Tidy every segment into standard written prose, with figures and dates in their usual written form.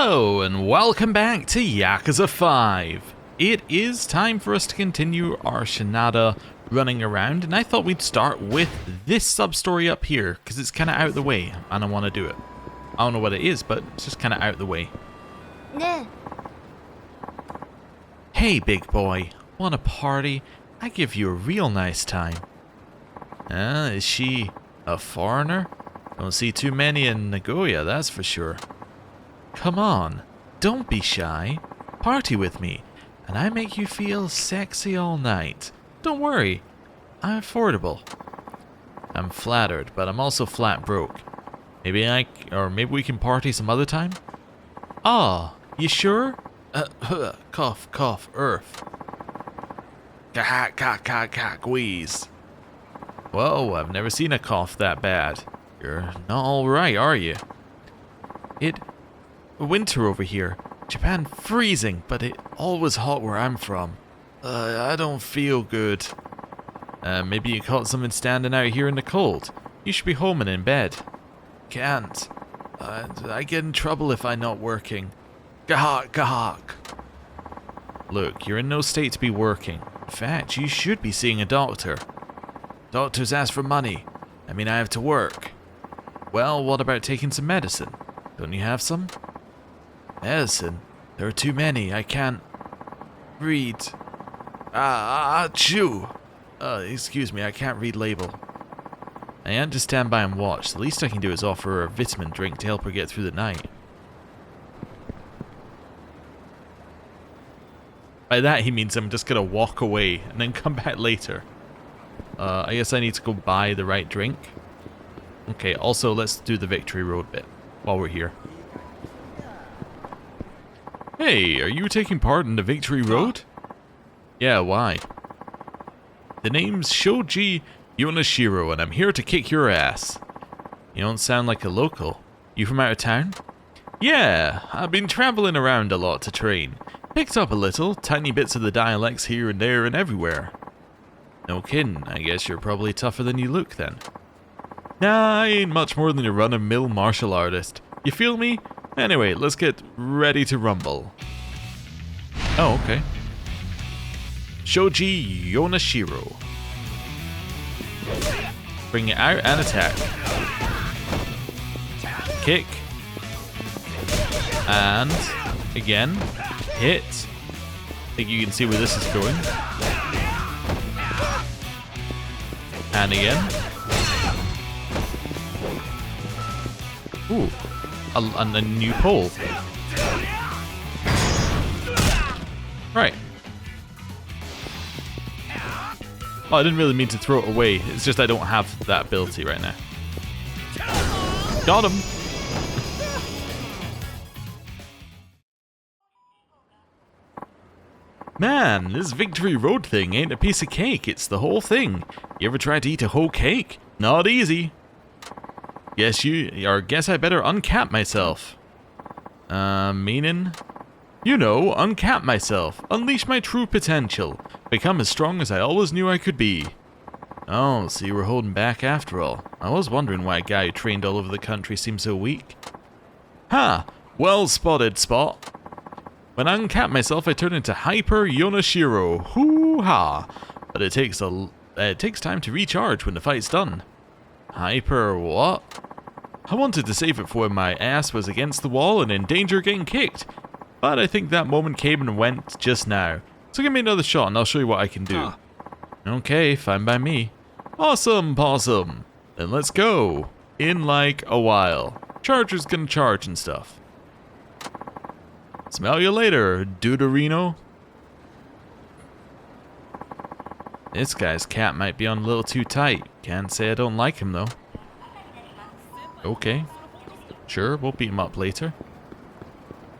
Hello and welcome back to Yakuza 5. It is time for us to continue our Shinada running around, and I thought we'd start with this sub-story up here, because it's kind of out of the way, and I want to do it. I don't know what it is, but it's just kind of out of the way. Hey big boy, want a party? I give you a real nice time. Is she a foreigner? Don't see too many in Nagoya, that's for sure. Come on, don't be shy. Party with me, and I make you feel sexy all night. Don't worry, I'm affordable. I'm flattered, but I'm also flat broke. Maybe we can party some other time? Ah, you sure? Cough, cough, earth. Wheeze. Whoa, I've never seen a cough that bad. You're not alright, are you? Winter over here. Japan freezing, but it always hot where I'm from. I don't feel good. Maybe you caught something standing out here in the cold. You should be home and in bed. Can't. I get in trouble if I'm not working. Gahak, gahak. Look, you're in no state to be working. In fact, you should be seeing a doctor. Doctors ask for money. I mean, I have to work. Well, what about taking some medicine? Don't you have some? Medicine? There are too many. I can't read. Chew. Excuse me, I can't read label. I had to stand by and watch. The least I can do is offer her a vitamin drink to help her get through the night. By that he means I'm just gonna walk away and then come back later. I guess I need to go buy the right drink. Okay, also let's do the Victory Road bit while we're here. Hey, are you taking part in the Victory Road? Yeah, why? The name's Shoji Yonashiro, and I'm here to kick your ass. You don't sound like a local. You from out of town? Yeah, I've been traveling around a lot to train. Picked up a little, tiny bits of the dialects here and there and everywhere. No kidding, I guess you're probably tougher than you look then. Nah, I ain't much more than a run-of-mill martial artist. You feel me? Anyway, let's get ready to rumble. Oh, okay. Shoji Yonashiro. Bring it out and attack. Kick. And again, hit. I think you can see where this is going. And again. Ooh. A new pole. Right. Oh, I didn't really mean to throw it away. It's just I don't have that ability right now. Got him. Man, this Victory Road thing ain't a piece of cake. It's the whole thing. You ever tried to eat a whole cake? Not easy. Guess I better uncap myself. Meaning? You know, uncap myself. Unleash my true potential. Become as strong as I always knew I could be. Oh, so you were holding back after all. I was wondering why a guy who trained all over the country seemed so weak. Ha! Well spotted, Spot. When I uncap myself, I turn into Hyper Yonashiro. Hoo-ha! But it takes time to recharge when the fight's done. Hyper what? I wanted to save it for when my ass was against the wall and in danger of getting kicked, but I think that moment came and went just now. So give me another shot and I'll show you what I can do. Okay, fine by me. Awesome, possum. Then let's go. In like a while. Charger's gonna charge and stuff. Smell you later, Deuterino. This guy's cap might be on a little too tight. Can't say I don't like him though. Okay. Sure, we'll beat him up later.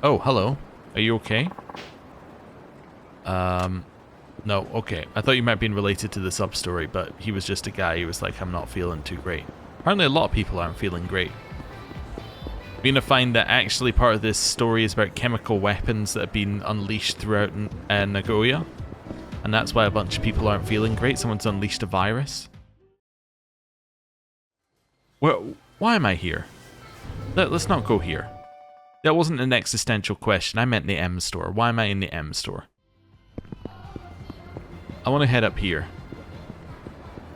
Oh, hello. Are you okay? No, okay. I thought you might be related to the sub-story, but he was just a guy who was like, I'm not feeling too great. Apparently a lot of people aren't feeling great. We're going to find that actually part of this story is about chemical weapons that have been unleashed throughout Nagoya. And that's why a bunch of people aren't feeling great. Someone's unleashed a virus. Well, why am I here? Let's not go here. That wasn't an existential question. I meant the M store. Why am I in the M store? I want to head up here.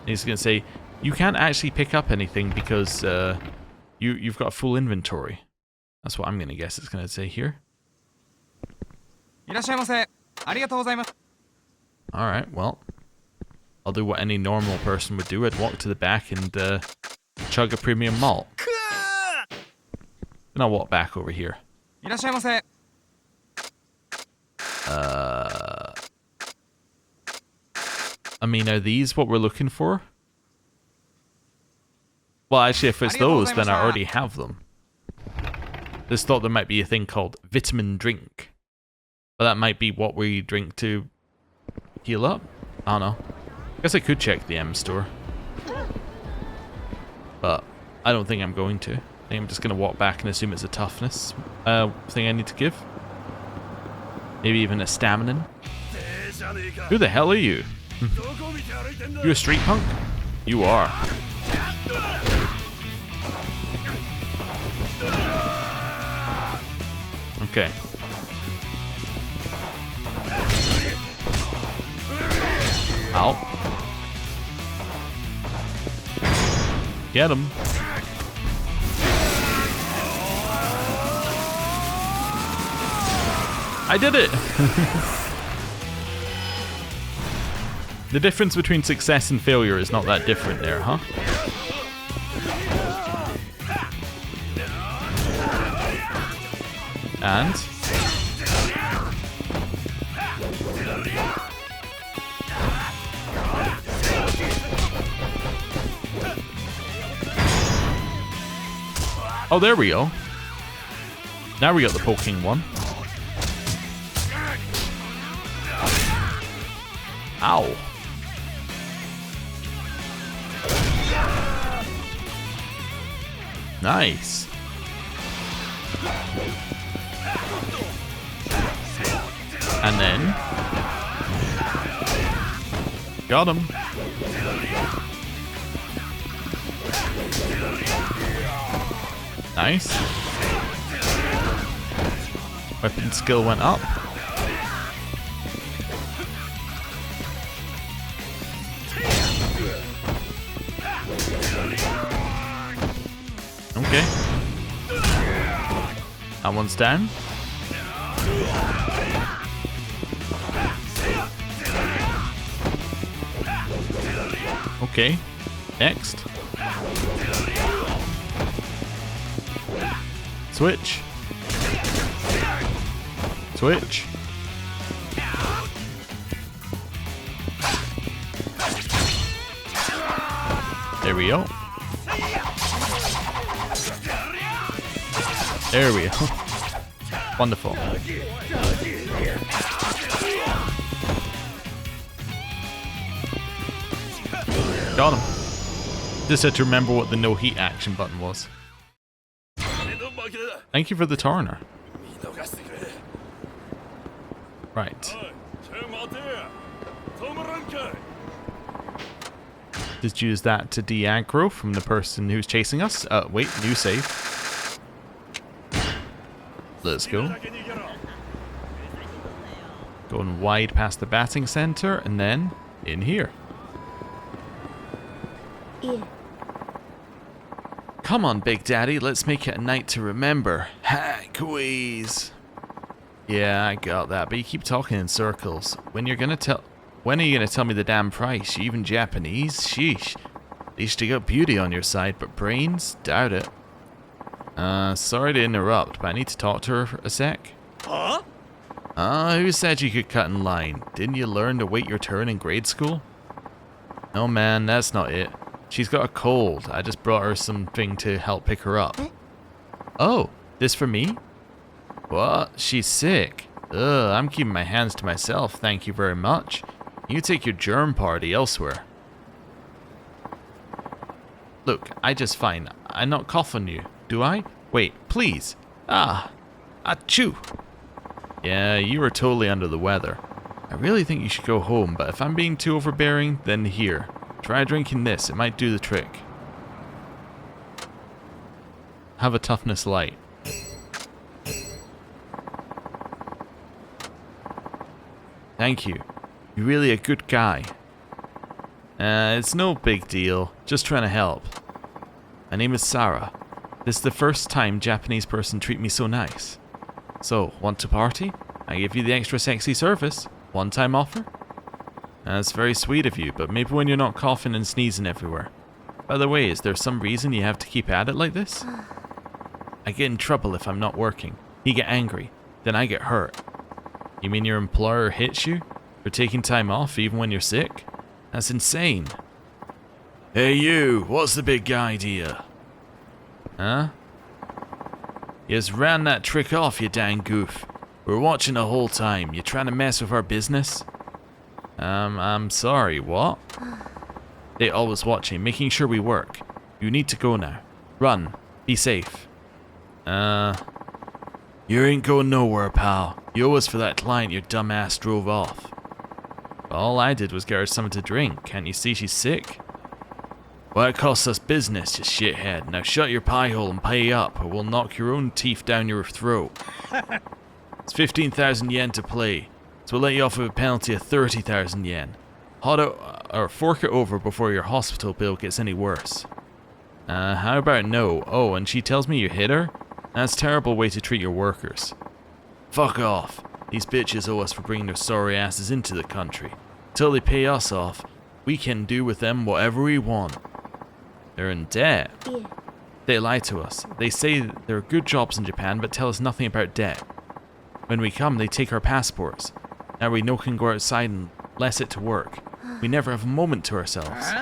He's going to say, you can't actually pick up anything because you've got a full inventory. That's what I'm going to guess it's going to say here. Alright, well. I'll do what any normal person would do. I'd walk to the back and chug a premium malt. Then I'll walk back over here. I mean, are these what we're looking for? Well, actually, if it's those, then I already have them. Just thought there might be a thing called vitamin drink. But that might be what we drink to heal up? I don't know. I guess I could check the M store. But I don't think I'm going to. I think I'm just going to walk back and assume it's a toughness thing I need to give. Maybe even a stamina. Who the hell are you? You a street punk? You are. Okay. Ow. Get him. I did it! The difference between success and failure is not that different there, huh? And... oh, there we go. Now we got the poking one. Ow. Nice. And then... got him. Nice. Weapon skill went up. Okay. That one's down. Okay. Next. Switch. Switch. There we go. There we go. Wonderful. Got him. Just had to remember what the no heat action button was. Thank you for the Tarner. Right. Just use that to de-aggro from the person who's chasing us. Wait, new save. Let's go. Going wide past the batting center and then in here. Yeah. Come on, Big Daddy, let's make it a night to remember. Ha, quiz. Yeah, I got that, but you keep talking in circles. When are you gonna tell me the damn price? You even Japanese? Sheesh. At least you got beauty on your side, but brains? Doubt it. Sorry to interrupt, but I need to talk to her for a sec. Huh? Who said you could cut in line? Didn't you learn to wait your turn in grade school? No, man, that's not it. She's got a cold. I just brought her something to help pick her up. Oh, this for me? What? She's sick. Ugh, I'm keeping my hands to myself, thank you very much. You take your germ party elsewhere. Look, I just fine. I not cough on you, do I? Wait, please. Achoo. Yeah, you were totally under the weather. I really think you should go home, but if I'm being too overbearing, then here. Try drinking this, it might do the trick. Have a toughness light. Thank you. You're really a good guy. It's no big deal. Just trying to help. My name is Sarah. This is the first time Japanese person treat me so nice. So, want to party? I give you the extra sexy service. One-time offer? That's very sweet of you, but maybe when you're not coughing and sneezing everywhere. By the way, is there some reason you have to keep at it like this? I get in trouble if I'm not working. You get angry. Then I get hurt. You mean your employer hits you for taking time off even when you're sick? That's insane. Hey you, what's the big idea? Huh? You just ran that trick off, you dang goof. We're watching the whole time. You trying to mess with our business? I'm sorry, what? They always watching, making sure we work. You need to go now. Run. Be safe. You ain't going nowhere, pal. You owe us for that client your dumb ass drove off. All I did was get her something to drink. Can't you see she's sick? Well, it costs us business, you shithead. Now shut your pie hole and pay up, or we'll knock your own teeth down your throat. It's 15,000 yen to play, so we'll let you off with a penalty of 30,000 yen. Or fork it over before your hospital bill gets any worse. How about no? Oh, and she tells me you hit her? That's a terrible way to treat your workers. Fuck off. These bitches owe us for bringing their sorry asses into the country. Till they pay us off, we can do with them whatever we want. They're in debt. Yeah. They lie to us. They say there are good jobs in Japan, but tell us nothing about debt. When we come, they take our passports. Now we no can go outside unless it to work. We never have a moment to ourselves.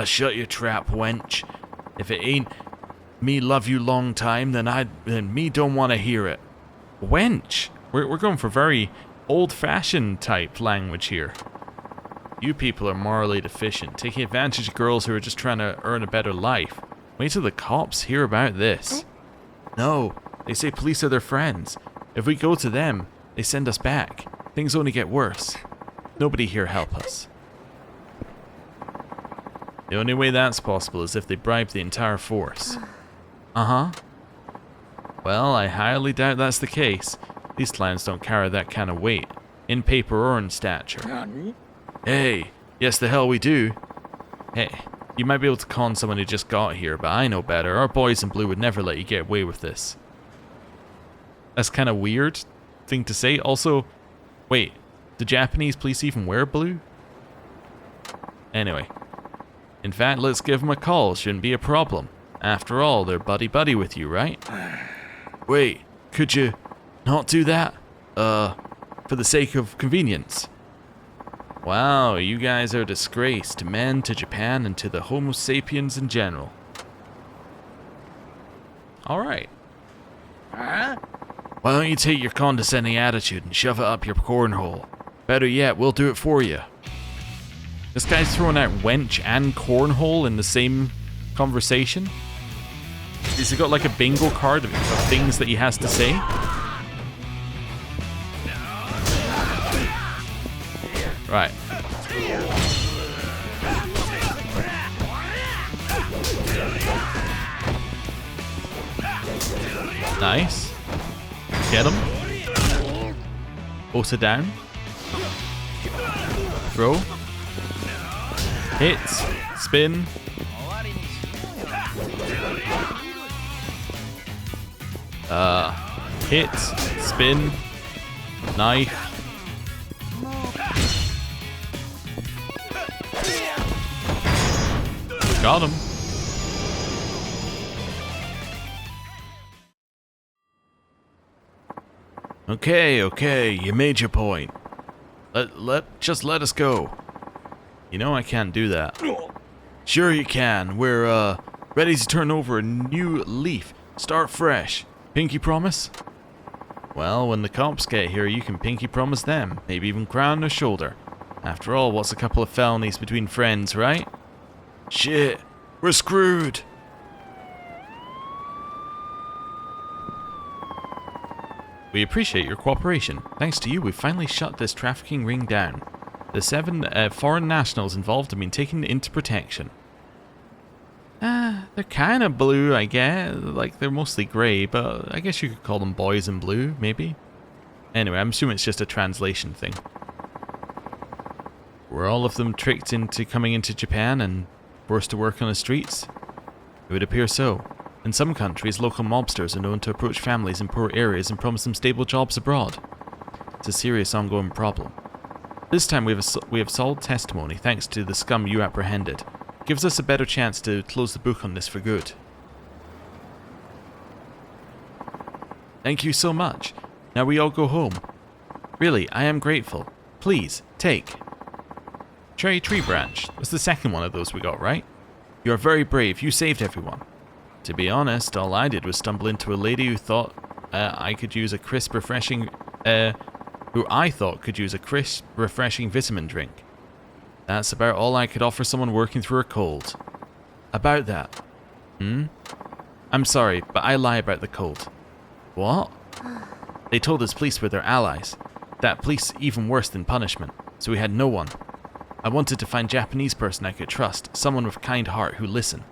Shut your trap, wench. If it ain't me love you long time, then me don't want to hear it. Wench? We're going for very old-fashioned type language here. You people are morally deficient, taking advantage of girls who are just trying to earn a better life. Wait till the cops hear about this. No, they say police are their friends. If we go to them, they send us back. Things only get worse. Nobody here help us. The only way that's possible is if they bribe the entire force. Uh-huh. Well, I highly doubt that's the case. These clowns don't carry that kind of weight, in paper or in stature. Hey, yes the hell we do. Hey, you might be able to con someone who just got here, but I know better. Our boys in blue would never let you get away with this. That's kind of weird thing to say. Also, wait, do Japanese police even wear blue? Anyway. In fact, let's give them a call. Shouldn't be a problem. After all, they're buddy-buddy with you, right? Wait, could you not do that? For the sake of convenience. Wow, you guys are a disgrace to men, to Japan, and to the Homo sapiens in general. Alright. Why don't you take your condescending attitude and shove it up your cornhole? Better yet, we'll do it for you. This guy's throwing out wench and cornhole in the same conversation? Has he got like a bingo card of things that he has to say? Right. Nice. Get him. Both down. Throw. Hit. Spin. Hit. Spin. Knife. Got him. Okay, you made your point. Just let us go. You know I can't do that. Sure you can. We're ready to turn over a new leaf. Start fresh. Pinky promise? Well, when the cops get here, you can pinky promise them. Maybe even cry on their shoulder. After all, what's a couple of felonies between friends, right? Shit, we're screwed. We appreciate your cooperation. Thanks to you, we've finally shut this trafficking ring down. The 7 foreign nationals involved have been taken into protection. They're kind of blue, I guess. Like, they're mostly grey, but I guess you could call them boys in blue, maybe? Anyway, I'm assuming it's just a translation thing. Were all of them tricked into coming into Japan and forced to work on the streets? It would appear so. In some countries, local mobsters are known to approach families in poor areas and promise them stable jobs abroad. It's a serious ongoing problem. This time we have solid testimony thanks to the scum you apprehended. It gives us a better chance to close the book on this for good. Thank you so much. Now we all go home. Really, I am grateful. Please, take. Cherry tree branch. That's the second one of those we got, right? You are very brave. You saved everyone. To be honest, all I did was stumble into a lady who thought I could use a crisp, refreshing... who I thought could use a crisp, refreshing vitamin drink. That's about all I could offer someone working through a cold. About that. I'm sorry, but I lie about the cold. What? They told us police were their allies. That police even worse than punishment, so we had no one. I wanted to find a Japanese person I could trust, someone with a kind heart who listen.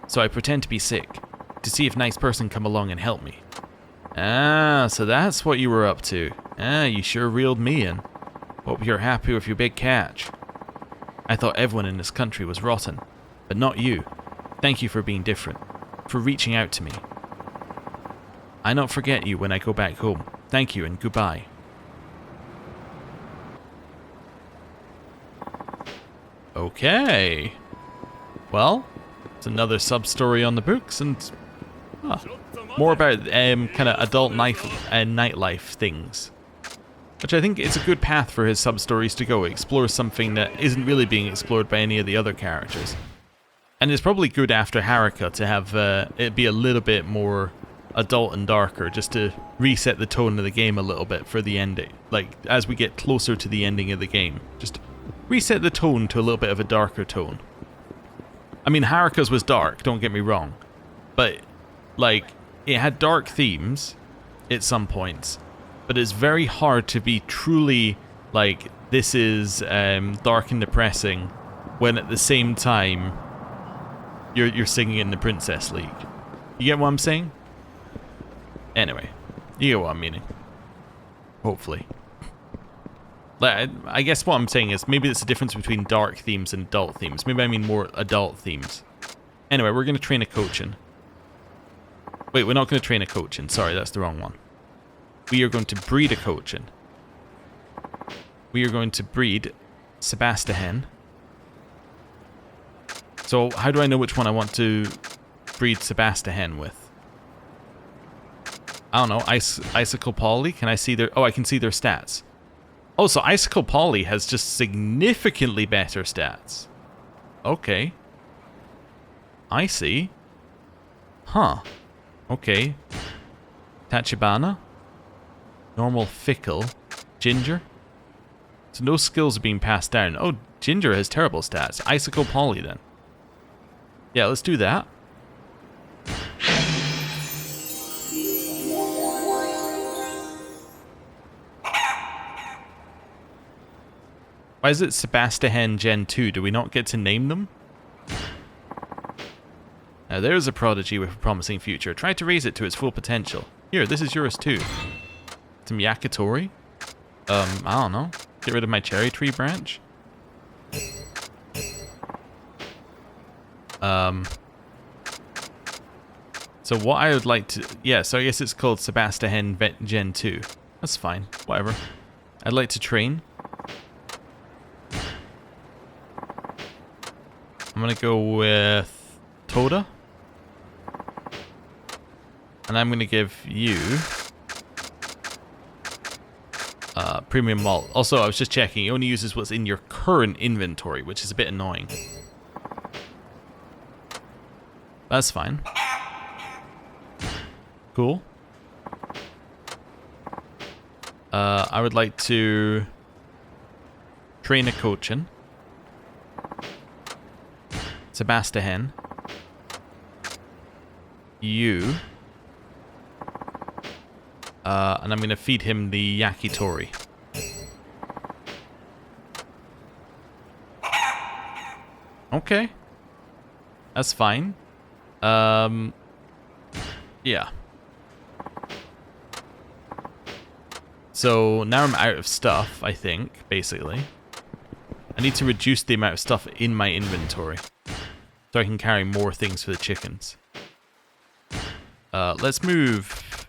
So I pretend to be sick, to see if a nice person come along and help me. Ah, so that's what you were up to. Ah, you sure reeled me in. Hope you're happy with your big catch. I thought everyone in this country was rotten, but not you. Thank you for being different, for reaching out to me. I not forget you when I go back home. Thank you and goodbye. Okay. Well, it's another sub-story on the books, and more about kind of adult nightlife things. Which I think is a good path for his sub-stories to go. Explore something that isn't really being explored by any of the other characters. And it's probably good after Haruka to have it be a little bit more adult and darker, just to reset the tone of the game a little bit for the ending. Like, as we get closer to the ending of the game. Just reset the tone to a little bit of a darker tone. I mean, Haruka's was dark, don't get me wrong. But, like, it had dark themes at some points. But it's very hard to be truly, like, this is dark and depressing, when at the same time, you're singing in the Princess League. You get what I'm saying? Anyway, you get what I'm meaning. Hopefully. Like, I guess what I'm saying is maybe it's the difference between dark themes and adult themes. Maybe I mean more adult themes. Anyway, we're going to train a Kochin. Wait, we're not going to train a Kochin. Sorry, that's the wrong one. We are going to breed a Kochin. We are going to breed Sebastian. So, how do I know which one I want to breed Sebastian with? I don't know, Icicle Poly? Can I see their... Oh, I can see their stats. Oh, so Icicle Poly has just significantly better stats. Okay. I see. Huh. Okay. Tachibana. Normal Fickle. Ginger. So no skills are being passed down. Oh, Ginger has terrible stats. Icicle Poly then. Yeah, let's do that. Why is it Sebastian Gen 2? Do we not get to name them? Now there's a prodigy with a promising future. Try to raise it to its full potential. Here, this is yours too. Some Yakitori? I don't know. Get rid of my cherry tree branch? So what I would like to... Yeah, so I guess it's called Sebastian Gen 2. That's fine. Whatever. I'd like to train. I'm going to go with Toda. And I'm going to give you Premium Malt. Also, I was just checking. It only uses what's in your current inventory, which is a bit annoying. That's fine. Cool. I would like to train a Kochin. Sebastian. You. And I'm going to feed him the Yakitori. Okay. That's fine. Yeah. So now I'm out of stuff, I think, basically. I need to reduce the amount of stuff in my inventory so I can carry more things for the chickens. Let's move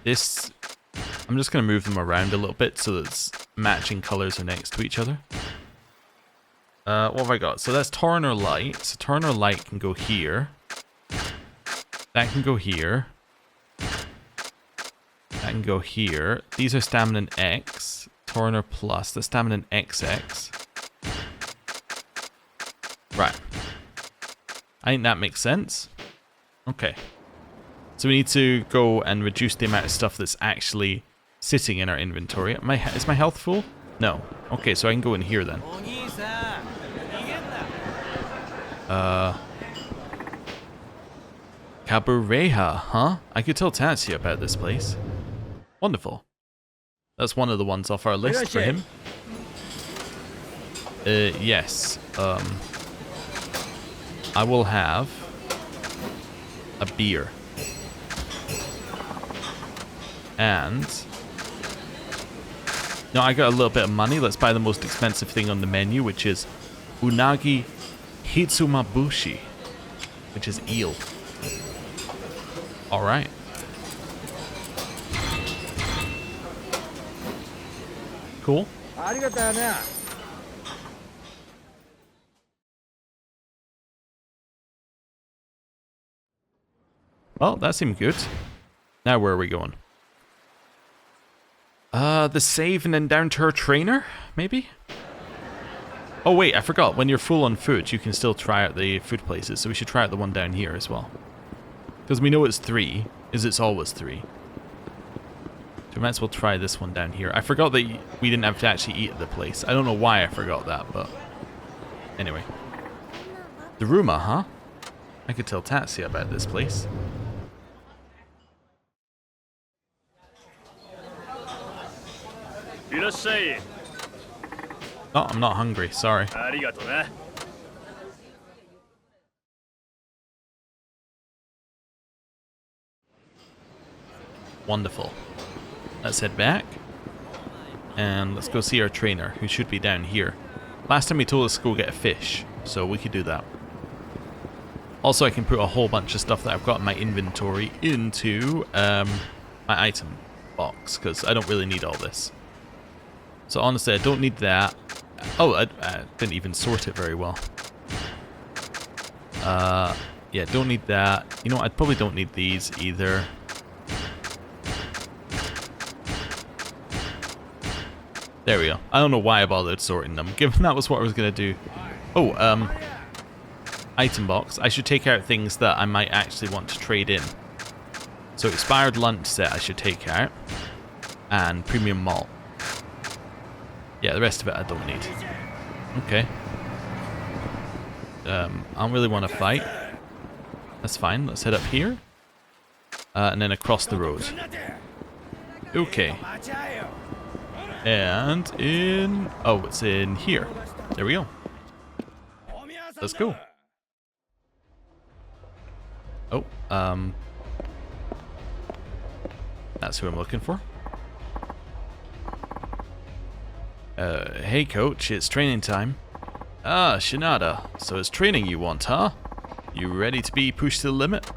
this. I'm just going to move them around a little bit so that it's matching colors are next to each other. What have I got? So that's Turner Light. So Turner Light can go here. That can go here. That can go here. These are Stamina X. Turner Plus. That's Stamina XX. Right. I think that makes sense. Okay. So we need to go and reduce the amount of stuff that's actually sitting in our inventory. Is my health full? No. Okay, so I can go in here then. Kabureha, huh? I could tell Tatsuya about this place. Wonderful. That's one of the ones off our list for him. Yes. I will have a beer. And no, I got a little bit of money. Let's buy the most expensive thing on the menu, which is Unagi Hitsumabushi, which is eel. Alright. Cool. Well, that seemed good. Now where are we going? The save and then down to our trainer, maybe? Oh wait, I forgot. When you're full on food, you can still try out the food places, so we should try out the one down here as well. Because we know it's 3, it's always 3. So we might as well try this one down here. I forgot that we didn't have to actually eat at the place. I don't know why I forgot that, but... Anyway. Daruma, huh? I could tell Tatsuya about this place. Oh, I'm not hungry, sorry. Wonderful. Let's head back. And let's go see our trainer, who should be down here. Last time he told us to go get a fish, so we could do that. Also, I can put a whole bunch of stuff that I've got in my inventory into my item box, because I don't really need all this. So honestly, I don't need that. Oh, I didn't even sort it very well. Yeah, don't need that. You know, I probably don't need these either. There we go. I don't know why I bothered sorting them, given that was what I was going to do. Oh, item box. I should take out things that I might actually want to trade in. So expired lunch set I should take out. And premium malt. Yeah, the rest of it I don't need. Okay. I don't really want to fight. That's fine. Let's head up here. And then across the road. Okay. And in... Oh, it's in here. There we go. Let's go. Oh, that's who I'm looking for. Hey coach, it's training time. Ah, Shinada, so it's training you want, huh? You ready to be pushed to the limit?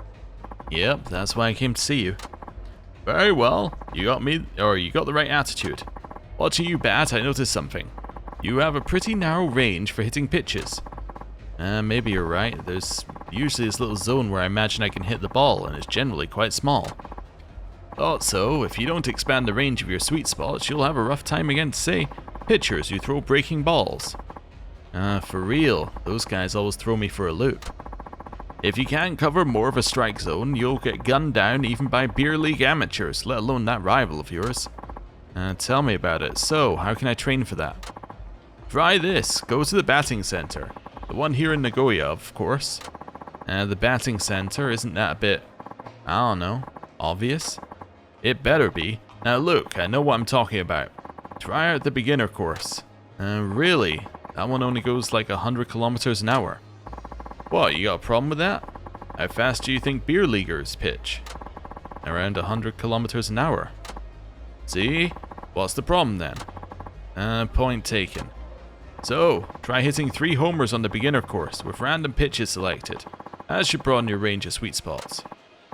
Yep, that's why I came to see you. Very well, you got the right attitude. Watching you bat, I noticed something. You have a pretty narrow range for hitting pitches. Maybe you're right, there's usually this little zone where I imagine I can hit the ball, and it's generally quite small. Thought so, if you don't expand the range of your sweet spots, you'll have a rough time against, say, pitchers who throw breaking balls. For real, those guys always throw me for a loop. If you can't cover more of a strike zone, you'll get gunned down even by beer league amateurs, let alone that rival of yours. Tell me about it. So, how can I train for that? Try this. Go to the batting center. The one here in Nagoya, of course. The batting center, isn't that a bit, I don't know, obvious? It better be. Now look, I know what I'm talking about. Try out the beginner course. Really? That one only goes like 100 kilometers an hour. What, you got a problem with that? How fast do you think beer leaguers pitch? Around 100 kilometers an hour. See? What's the problem then? Point taken. So, try hitting 3 homers on the beginner course with random pitches selected. That should broaden your range of sweet spots.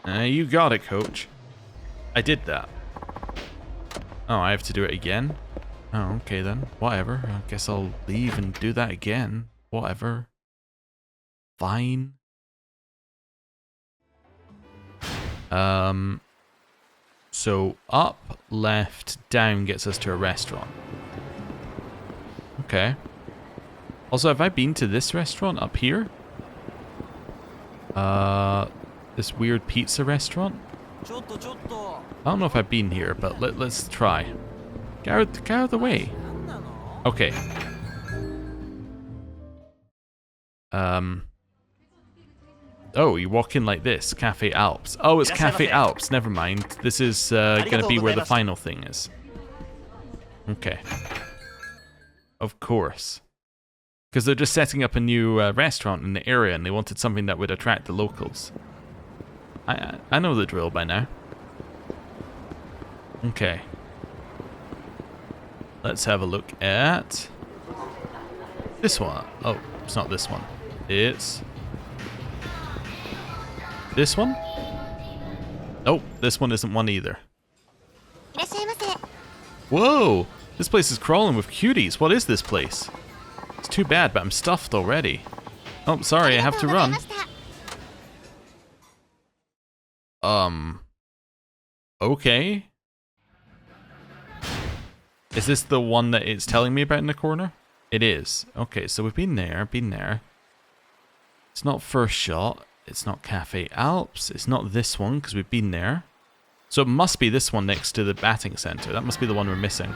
You got it, coach. I did that. Oh, I have to do it again? Oh, okay then. Whatever. I guess I'll leave and do that again. Whatever. Fine. So up, left, down gets us to a restaurant. Okay. Also, have I been to this restaurant up here? This weird pizza restaurant? I don't know if I've been here, but let's try. Get out of the way. Okay. Oh, you walk in like this. Cafe Alps. Oh, it's Cafe Alps. Never mind. This is gonna be where the final thing is. Okay. Of course. Because they're just setting up a new restaurant in the area and they wanted something that would attract the locals. I know the drill by now. Okay. Let's have a look at this one. Oh, it's not this one. It's this one? Nope, this one isn't one either. Whoa! This place is crawling with cuties. What is this place? It's too bad, but I'm stuffed already. Oh, sorry, I have to run. Okay. Is this the one that it's telling me about in the corner? It is. Okay, so we've been there. It's not First Shot. It's not Cafe Alps. It's not this one, because we've been there. So it must be this one next to the batting center. That must be the one we're missing.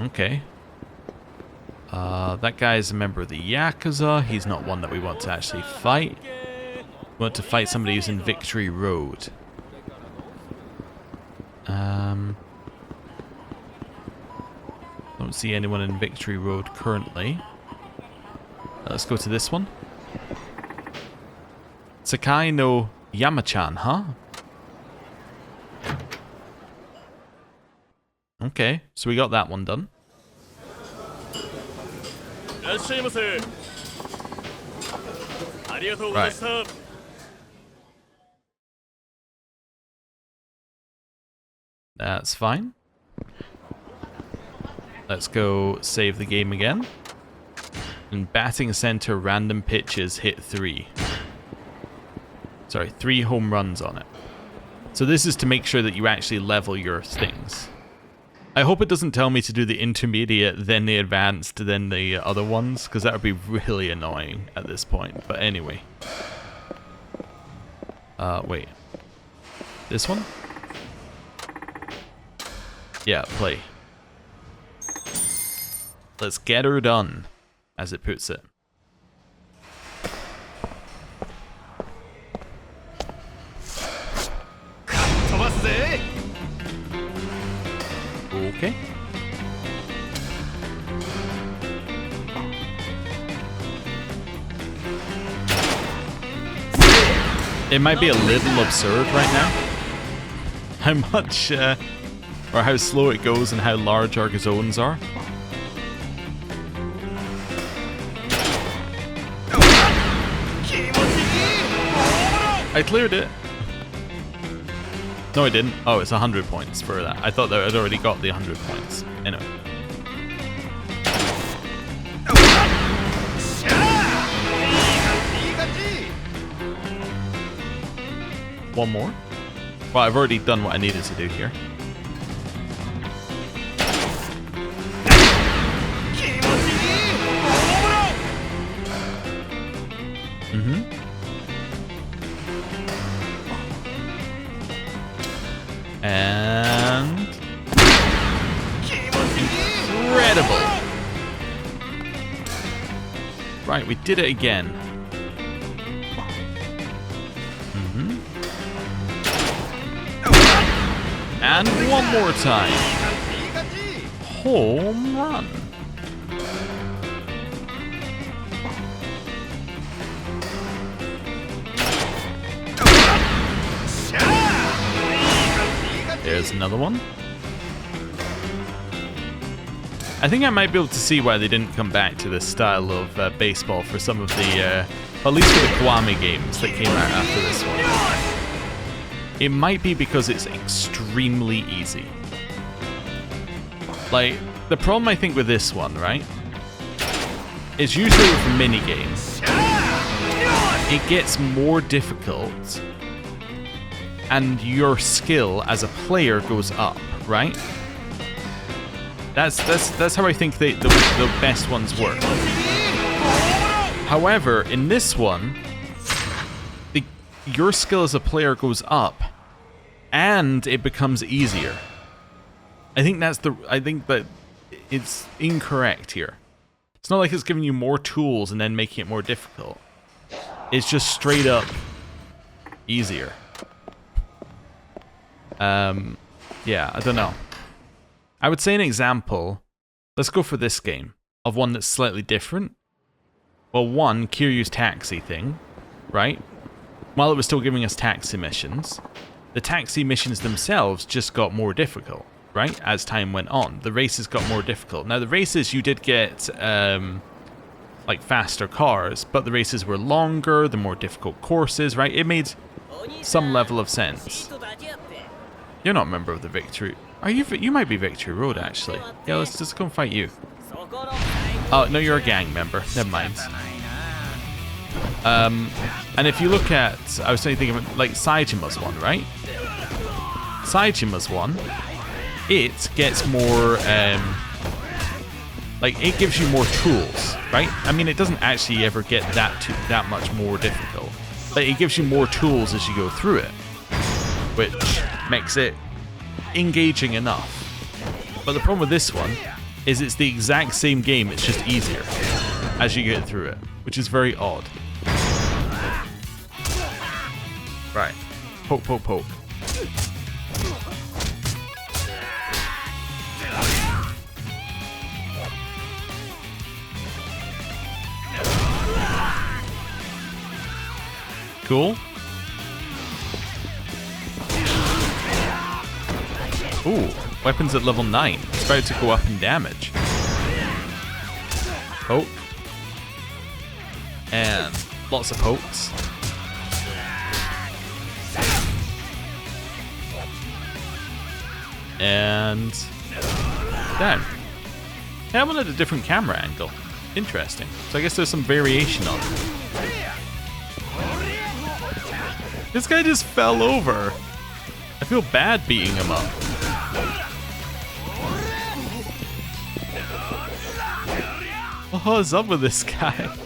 Okay. That guy is a member of the Yakuza. He's not one that we want to actually fight. We want to fight somebody who's in Victory Road. Don't see anyone in Victory Road currently. Let's go to this one. Sakai no Yamachan, huh? Okay, so we got that one done. Right. That's fine. Let's go save the game again. And batting center random pitches hit 3. Sorry, 3 home runs on it. So this is to make sure that you actually level your things. I hope it doesn't tell me to do the intermediate, then the advanced, then the other ones, because that would be really annoying at this point. But anyway. Wait. This one? Yeah, play. Let's get her done, as it puts it. Okay. It might be a little absurd right now. How much, or how slow it goes and how large our zones are. I cleared it. No, I didn't. Oh, it's 100 points for that. I thought that I'd already got the 100 points. Anyway. One more. Well, I've already done what I needed to do here. And incredible. Right, we did it again. And one more time. Home run. There's another one. I think I might be able to see why they didn't come back to this style of baseball for some of the, at least for the Kiwami games that came out after this one. It might be because it's extremely easy. Like, the problem I think with this one, right, is usually with mini games, it gets more difficult and your skill as a player goes up, right? That's how I think the best ones work. However, in this one, your skill as a player goes up, and it becomes easier. I think that it's incorrect here. It's not like it's giving you more tools and then making it more difficult. It's just straight up easier. Yeah, I don't know. I would say an example, let's go for this game, of one that's slightly different. Well, one, Kiryu's taxi thing, right? While it was still giving us taxi missions, the taxi missions themselves just got more difficult, right? As time went on. The races got more difficult. Now, the races, you did get, like, faster cars, but the races were longer, the more difficult courses, right? It made some level of sense. You're not a member of the Victory... Are you? You might be Victory Road, actually. Yeah, let's just come fight you. Oh, no, you're a gang member. Never mind. And if you look at... I was thinking of, like, Saijima's one, right? Saijima's one, it gets more... like, it gives you more tools, right? I mean, it doesn't actually ever get that much more difficult. But it gives you more tools as you go through it, which makes it engaging enough. But the problem with this one is it's the exact same game, it's just easier as you get through it, which is very odd. Right. Poke, poke, poke. Cool. Ooh, weapons at level 9. It's about to go up in damage. Poke. And lots of pokes. And... damn. That one had a different camera angle. Interesting. So I guess there's some variation on it. This guy just fell over. I feel bad beating him up. What's up with this guy?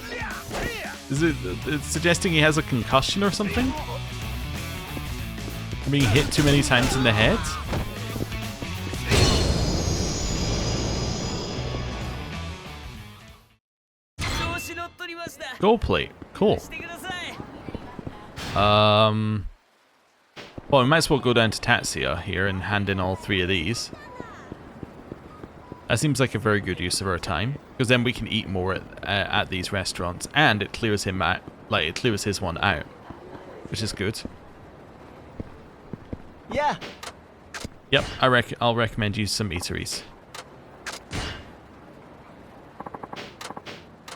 Is it's suggesting he has a concussion or something? Being hit too many times in the head? Gold plate. Cool. Well, we might as well go down to Tatsuya here and hand in all 3 of these. That seems like a very good use of our time, because then we can eat more at these restaurants, and it clears him out, like it clears his one out, which is good. Yeah. Yep, I'll recommend you some eateries.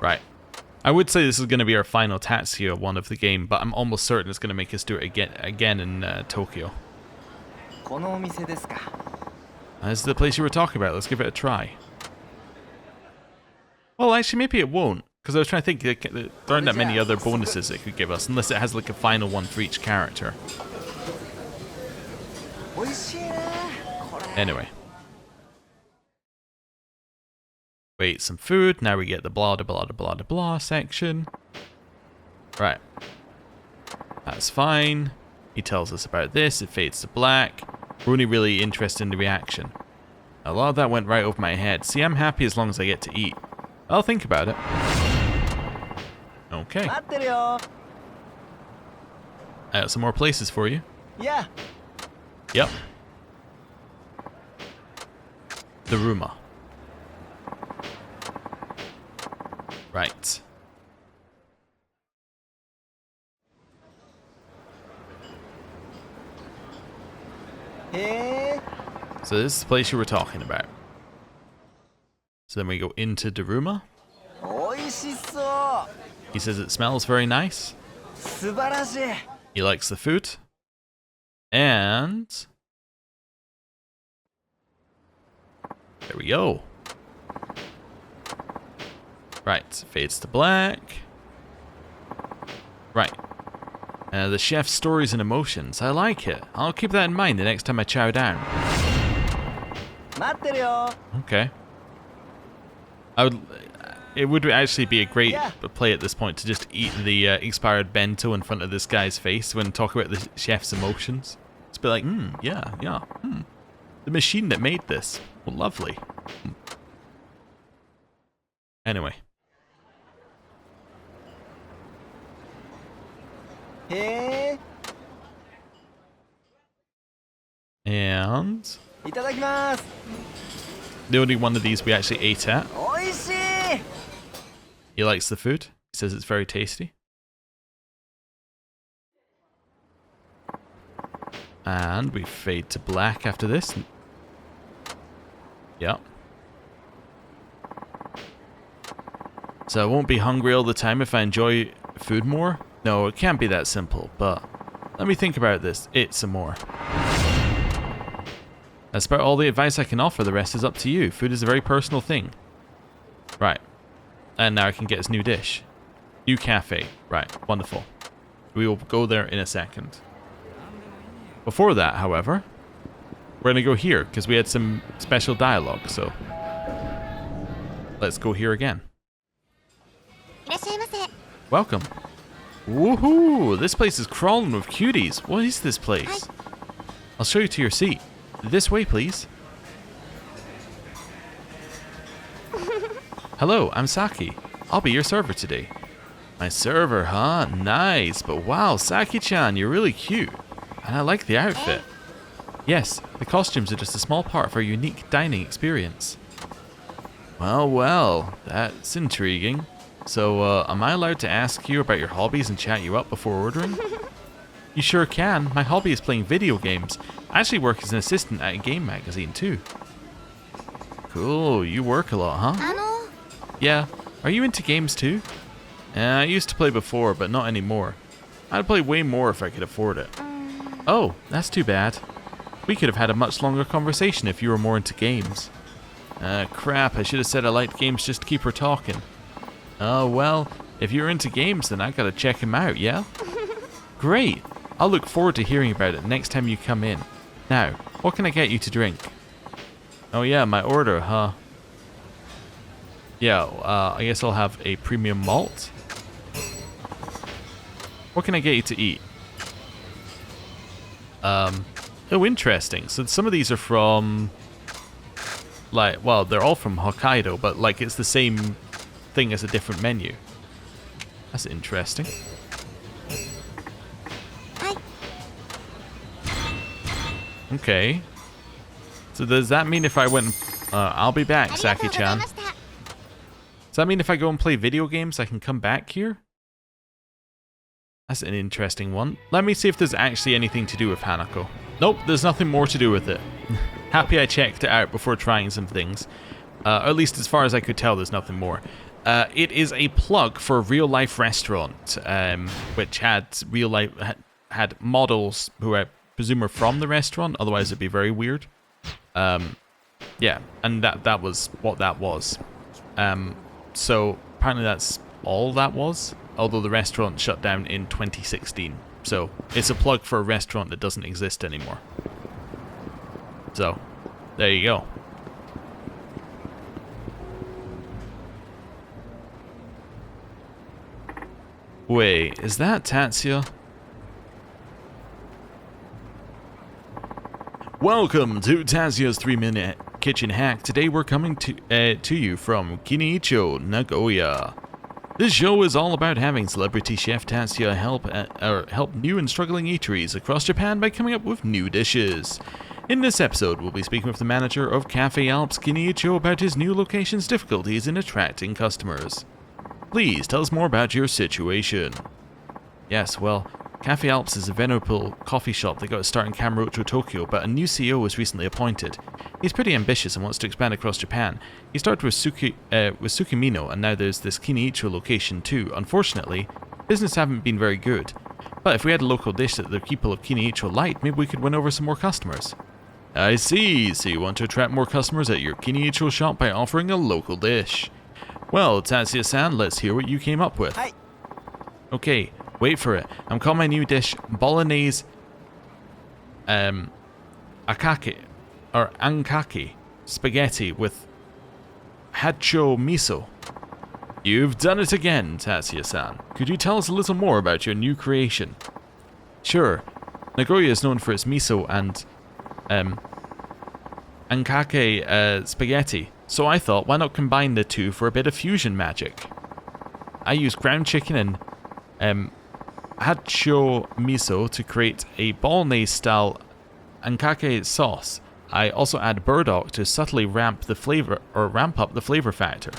Right. I would say this is going to be our final Tatsuya one of the game, but I'm almost certain it's going to make us do it again in Tokyo. This is the place you were talking about. Let's give it a try. Well, actually, maybe it won't, because I was trying to think there aren't that many other bonuses it could give us, unless it has like a final one for each character. Anyway. Wait, some food. Now we get the blah, blah, blah, blah, blah section. Right. That's fine. He tells us about this. It fades to black. We're only really interested in the reaction. A lot of that went right over my head. See, I'm happy as long as I get to eat. I'll think about it. Okay. I got some more places for you. Yeah. Yep. The Ruma. Right. Hey. So this is the place you were talking about. So then we go into Daruma. おいしそう He says it smells very nice. 素晴らしい He likes the food. And there we go. Right, fades to black. Right. The chef's stories and emotions. I like it. I'll keep that in mind the next time I chow down. 待ってるよ Okay. It would actually be a great play at this point to just eat the expired bento in front of this guy's face when talk about the chef's emotions. It's be like, yeah. The machine that made this. Well, lovely. Anyway. へえ And いただきます the only one of these we actually ate at. おいしい He likes the food. He says it's very tasty. And we fade to black after this. Yep. So I won't be hungry all the time if I enjoy food more? No, it can't be that simple, but let me think about this. Eat some more. That's about all the advice I can offer. The rest is up to you. Food is a very personal thing. Right. And now I can get his new dish. New cafe. Right. Wonderful. We will go there in a second. Before that, however, we're going to go here because we had some special dialogue, so let's go here again. いらっしゃいませ Welcome. Woohoo! This place is crawling with cuties. What is this place? I'll show you to your seat. This way, please. Hello, I'm Saki. I'll be your server today. My server, huh? Nice. But wow, Saki-chan, you're really cute. And I like the outfit. Yes, the costumes are just a small part of our unique dining experience. Well, that's intriguing. So, am I allowed to ask you about your hobbies and chat you up before ordering? You sure can. My hobby is playing video games. I actually work as an assistant at a game magazine, too. Cool, you work a lot, huh? あの Yeah. Are you into games, too? I used to play before, but not anymore. I'd play way more if I could afford it. Oh, that's too bad. We could have had a much longer conversation if you were more into games. Crap, I should have said I liked games just to keep her talking. Oh, well, if you're into games, then I gotta check him out, yeah? Great! I'll look forward to hearing about it next time you come in. Now, what can I get you to drink? Oh yeah, my order, huh? Yeah, I guess I'll have a premium malt. What can I get you to eat? Oh, interesting. So some of these are from, like, well, they're all from Hokkaido, but like it's the same thing as a different menu. That's interesting. Hi. Okay. So does that mean if I went, I'll be back, ありがとうござい Saki-chan. ました Does that mean if I go and play video games, I can come back here? That's an interesting one. Let me see if there's actually anything to do with Hanako. Nope, there's nothing more to do with it. Happy I checked it out before trying some things. Or at least as far as I could tell, there's nothing more. It is a plug for a real-life restaurant, which had had models who I presume are from the restaurant. Otherwise, it'd be very weird. Yeah, and that was what that was. So apparently that's all that was. Although the restaurant shut down in 2016. So it's a plug for a restaurant that doesn't exist anymore. So there you go. Wait, is that Tatsuya? Welcome to Tatsuya's 3-minute kitchen hack. Today we're coming to you from Kiniicho, Nagoya. This show is all about having celebrity chef Tatsuya help new and struggling eateries across Japan by coming up with new dishes. In this episode, we'll be speaking with the manager of Cafe Alps Kiniicho about his new location's difficulties in attracting customers. Please tell us more about your situation. Yes, well, Cafe Alps is a venerable coffee shop that got its start in Kamurocho, Tokyo, but a new CEO was recently appointed. He's pretty ambitious and wants to expand across Japan. He started with Tsukimino, and now there's this Kiniicho location too. Unfortunately, business haven't been very good. But if we had a local dish that the people of Kiniicho liked, maybe we could win over some more customers. I see. So you want to attract more customers at your Kiniicho shop by offering a local dish. Well, Tatsuya-san, let's hear what you came up with. Hi. Okay, wait for it. I'm calling my new dish Bolognese akake or ankake spaghetti with hacho miso. You've done it again, Tatsuya-san. Could you tell us a little more about your new creation? Sure. Nagoya is known for its miso and ankake spaghetti, so I thought, why not combine the two for a bit of fusion magic? I use ground chicken and hacho miso to create a bolognese-style ankake sauce. I also add burdock to subtly ramp up the flavor factor.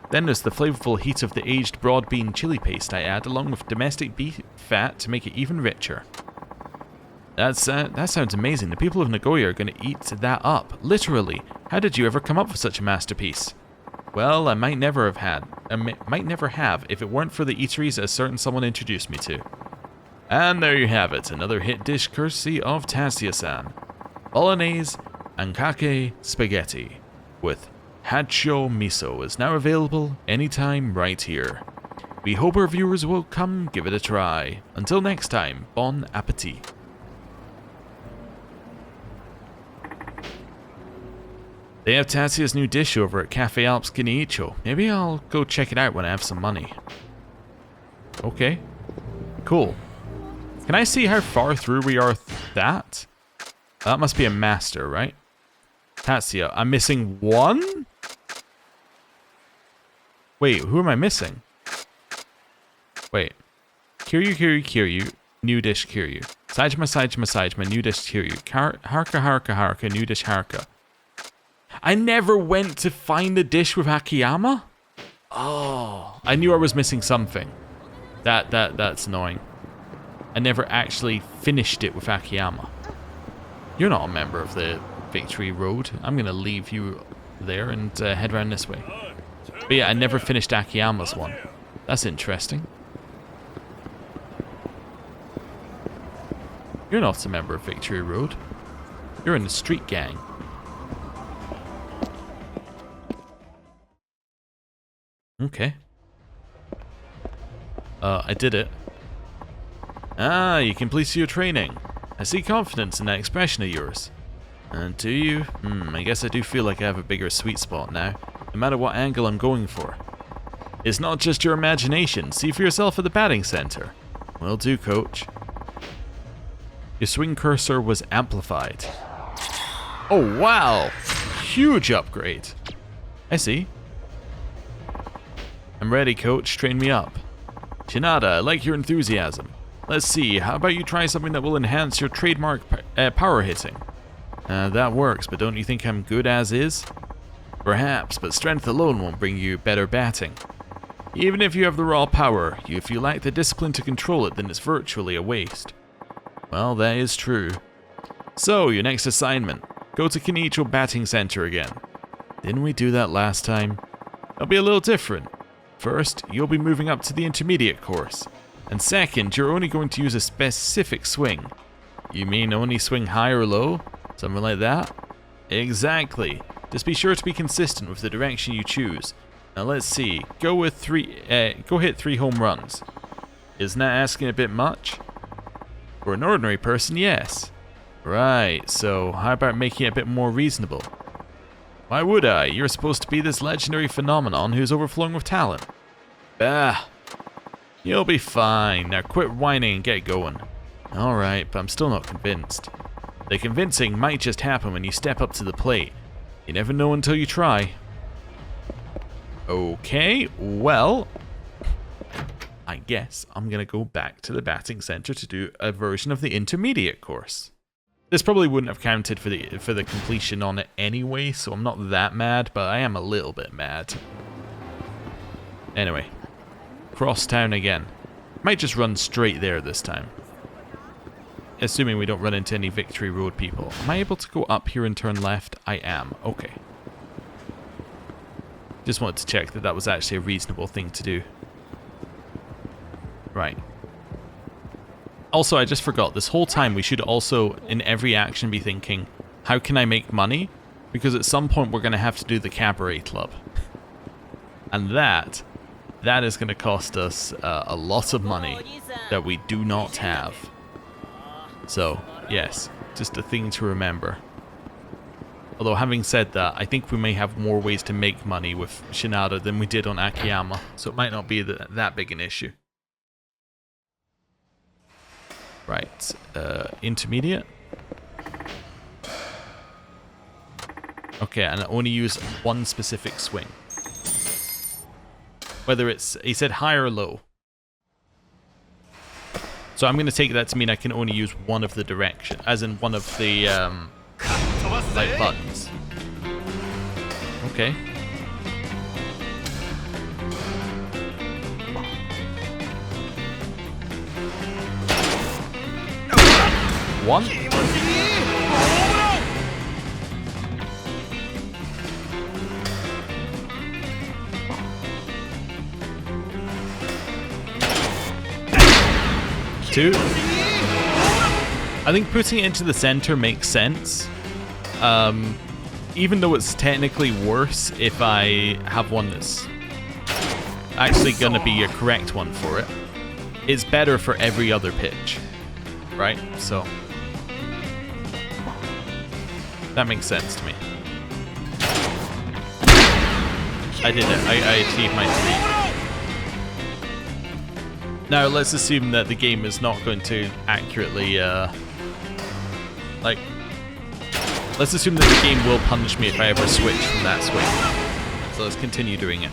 Then there's the flavorful heat of the aged broad bean chili paste I add, along with domestic beef fat to make it even richer. That sounds amazing. The people of Nagoya are going to eat that up, literally. How did you ever come up with such a masterpiece? Well, I might never have if it weren't for the eateries a certain someone introduced me to. And there you have it, another hit dish courtesy of Tatsuya-san. Bolognese ankake spaghetti with hacho miso is now available anytime right here. We hope our viewers will come give it a try. Until next time, bon appetit. They have Tatsuya's new dish over at Cafe Alps Kiniicho. Maybe I'll go check it out when I have some money. Okay. Cool. Can I see how far through we are with that? That must be a master, right? Tatsuya, I'm missing one? Wait, who am I missing? Wait. Kiryu, new dish Kiryu. Sajima, new dish Kiryu. Harka, new dish Harka. I never went to find the dish with Akiyama? Oh, I knew I was missing something. That's annoying. I never actually finished it with Akiyama. You're not a member of the Victory Road. I'm going to leave you there and head around this way. But yeah, I never finished Akiyama's one. That's interesting. You're not a member of Victory Road. You're in the street gang. Okay. I did it. Ah, you completed your training. I see confidence in that expression of yours. And do you? I guess I do feel like I have a bigger sweet spot now, no matter what angle I'm going for. It's not just your imagination. See for yourself at the batting center. Will do, coach. Your swing cursor was amplified. Oh, wow! Huge upgrade. I see. I'm ready, coach. Train me up. Shinada, I like your enthusiasm. Let's see, how about you try something that will enhance your trademark power hitting? That works, but don't you think I'm good as is? Perhaps, but strength alone won't bring you better batting. Even if you have the raw power, if you lack the discipline to control it, then it's virtually a waste. Well, that is true. So, your next assignment. Go to Kiniicho Batting Center again. Didn't we do that last time? It'll be a little different. First, you'll be moving up to the intermediate course. And second, you're only going to use a specific swing. You mean only swing high or low? Something like that? Exactly. Just be sure to be consistent with the direction you choose. Now let's see. Go hit 3 home runs. Isn't that asking a bit much? For an ordinary person, yes. Right, so how about making it a bit more reasonable? Why would I? You're supposed to be this legendary phenomenon who's overflowing with talent. Bah. You'll be fine. Now quit whining and get going. Alright, but I'm still not convinced. The convincing might just happen when you step up to the plate. You never know until you try. Okay, well, I guess I'm gonna go back to the batting center to do a version of the intermediate course. This probably wouldn't have counted for the completion on it anyway, so I'm not that mad, but I am a little bit mad. Anyway, cross town again. Might just run straight there this time. Assuming we don't run into any Victory Road people. Am I able to go up here and turn left? I am. Okay. Just wanted to check that that was actually a reasonable thing to do. Right. Also, I just forgot, this whole time we should also, in every action, be thinking, how can I make money? Because at some point we're going to have to do the cabaret club. And that is going to cost us a lot of money that we do not have. So, yes, just a thing to remember. Although, having said that, I think we may have more ways to make money with Shinada than we did on Akiyama, so it might not be that big an issue. Right, intermediate. Okay, and I only use one specific swing. Whether it's, he said high or low. So I'm going to take that to mean I can only use one of the direction, as in one of the, like, buttons. Okay. One. Two. I think putting it into the center makes sense. Even though it's technically worse if I have one that's actually going to be a correct one for it. It's better for every other pitch. Right? So that makes sense to me. I did it. I achieved my 3. Now let's assume that the game is not going to accurately, like, let's assume that the game will punish me if I ever switch from that swing. So let's continue doing it.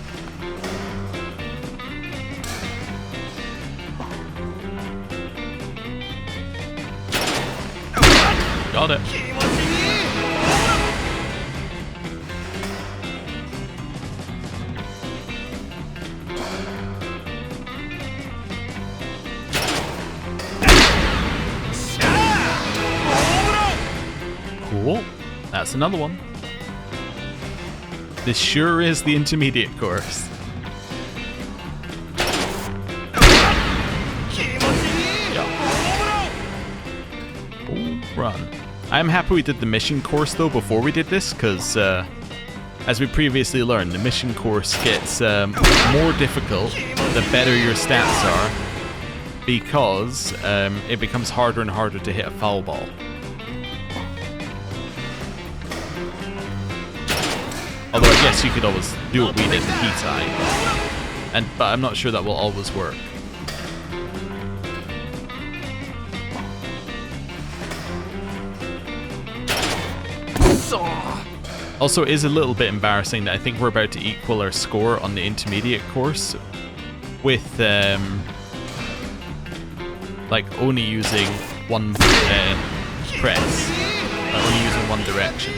Got it. Cool. That's another one. This sure is the intermediate course. Run. I'm happy we did the mission course though before we did this, because as we previously learned, the mission course gets more difficult the better your stats are, because it becomes harder and harder to hit a foul ball. Although I guess you could always do what we did in Heat-Eye, but I'm not sure that will always work. Also, it is a little bit embarrassing that I think we're about to equal our score on the intermediate course with, like, only using one press, only using one direction.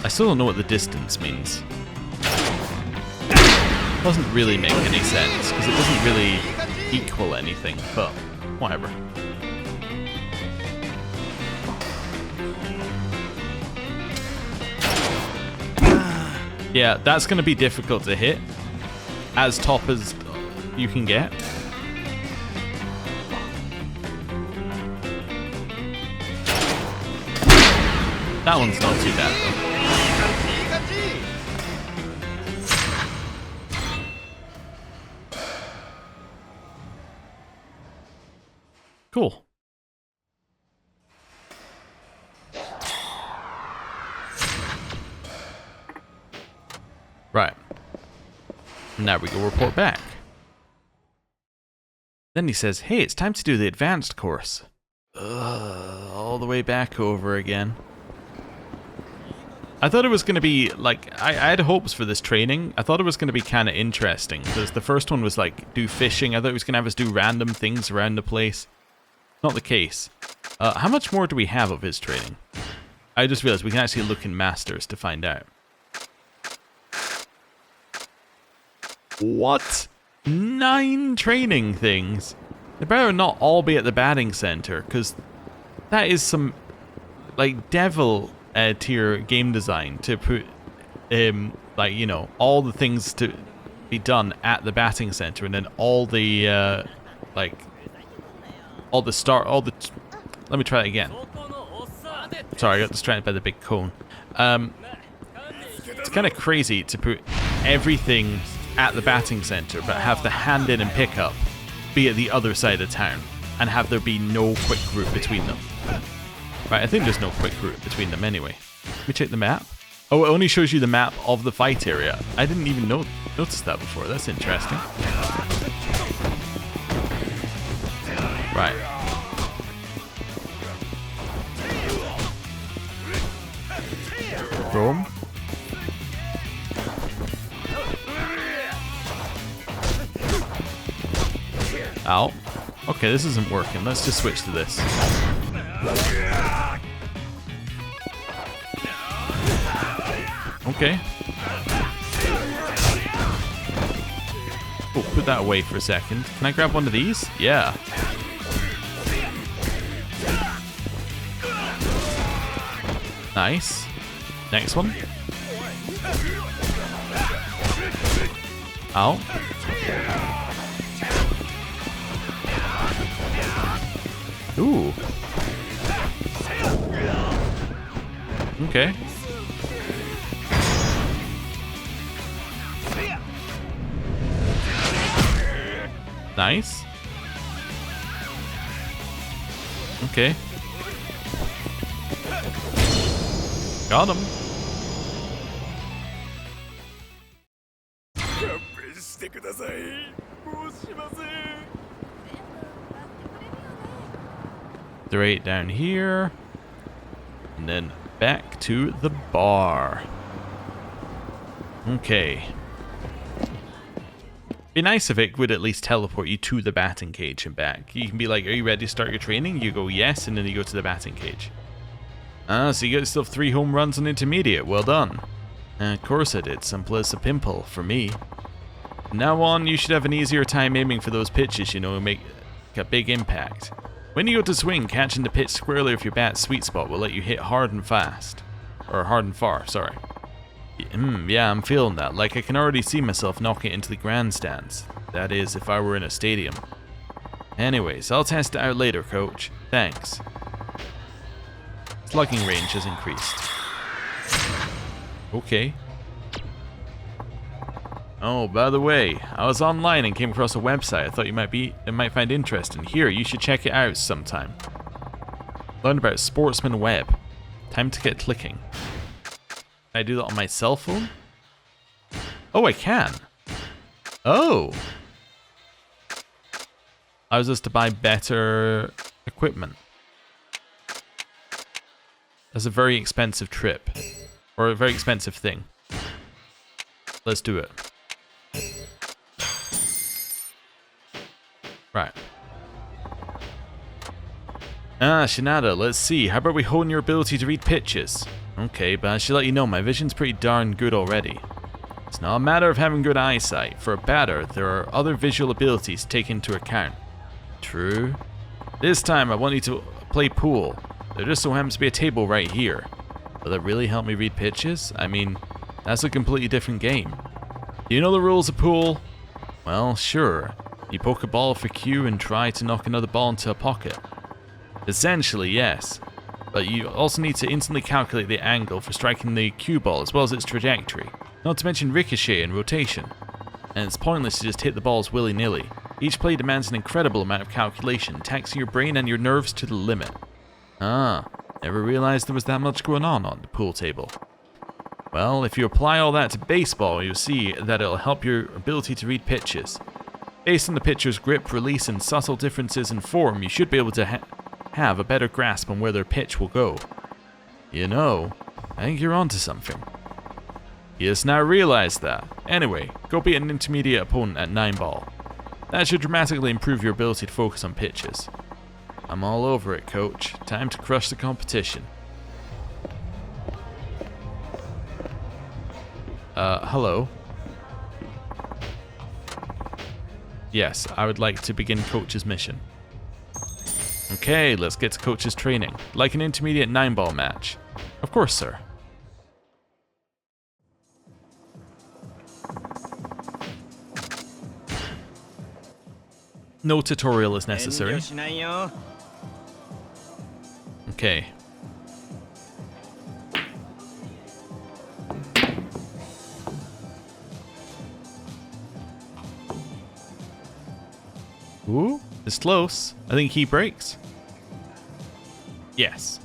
I still don't know what the distance means. Doesn't really make any sense, because it doesn't really equal anything, but whatever. Yeah, that's going to be difficult to hit, as top as you can get. That one's not too bad though. Cool. Right. Now we go report back. Then he says, hey, it's time to do the advanced course. All the way back over again. I thought it was going to be, like, I had hopes for this training. I thought it was going to be kind of interesting, because the first one was, like, do fishing. I thought it was going to have us do random things around the place. Not the case. How much more do we have of his training? I just realized we can actually look in Masters to find out. What? 9 training things? They better not all be at the batting center, because that is some, like, devil tier game design to put, like, you know, all the things to be done at the batting center, and then all the, like, let me try it again. Sorry, I got distracted by the big cone. It's kind of crazy to put everything at the batting center, but have the hand in and pick up be at the other side of town, and have there be no quick route between them. Right, I think there's no quick route between them anyway. Let me check the map. Oh, it only shows you the map of the fight area. I didn't even notice that before. That's interesting. Right. Rome. Ow. Okay, this isn't working. Let's just switch to this. Okay. Oh, put that away for a second. Can I grab one of these? Yeah. Nice. Next one. Ow. Ooh. Okay. Nice. Okay. Got him. Straight down here. And then back to the bar. Okay. Be nice if it would at least teleport you to the batting cage and back. You can be like, are you ready to start your training? You go yes, and then you go to the batting cage. Ah, so you got yourself 3 home runs on intermediate. Well done. Of course I did. Simple as a pimple for me. From now on, you should have an easier time aiming for those pitches, you know, and make a big impact. When you go to swing, catching the pitch squarely with your bat's sweet spot will let you hit hard and fast. Or hard and far, sorry. Yeah, I'm feeling that. Like I can already see myself knocking it into the grandstands. That is, if I were in a stadium. Anyways, I'll test it out later, coach. Thanks. Slugging range has increased. Okay. Oh, by the way, I was online and came across a website I thought you might find interesting. Here, you should check it out sometime. Learn about Sportsman Web. Time to get clicking. Can I do that on my cell phone? Oh, I can. Oh. I was just to buy better equipment. That's a very expensive trip. Or a very expensive thing. Let's do it. Right. Ah, Shinada, let's see. How about we hone your ability to read pitches? Okay, but I should let you know my vision's pretty darn good already. It's not a matter of having good eyesight. For a batter, there are other visual abilities to take into account. True. This time I want you to play pool. There just so happens to be a table right here. Will that really help me read pitches? I mean, that's a completely different game. Do you know the rules of pool? Well, sure. You poke a ball for cue and try to knock another ball into a pocket. Essentially, yes. But you also need to instantly calculate the angle for striking the cue ball as well as its trajectory. Not to mention ricochet and rotation. And it's pointless to just hit the balls willy-nilly. Each play demands an incredible amount of calculation, taxing your brain and your nerves to the limit. Ah, never realized there was that much going on the pool table. Well, if you apply all that to baseball, you'll see that it'll help your ability to read pitches. Based on the pitcher's grip, release, and subtle differences in form, you should be able to have a better grasp on where their pitch will go. You know, I think you're onto something. You just now realize that. Anyway, go beat an intermediate opponent at 9-ball. That should dramatically improve your ability to focus on pitches. I'm all over it, coach. Time to crush the competition. Hello. Yes, I would like to begin Coach's mission. Okay, let's get to Coach's training. Like an intermediate 9-ball match. Of course, sir. No tutorial is necessary. Okay. Ooh, it's close. I think he breaks. Yes.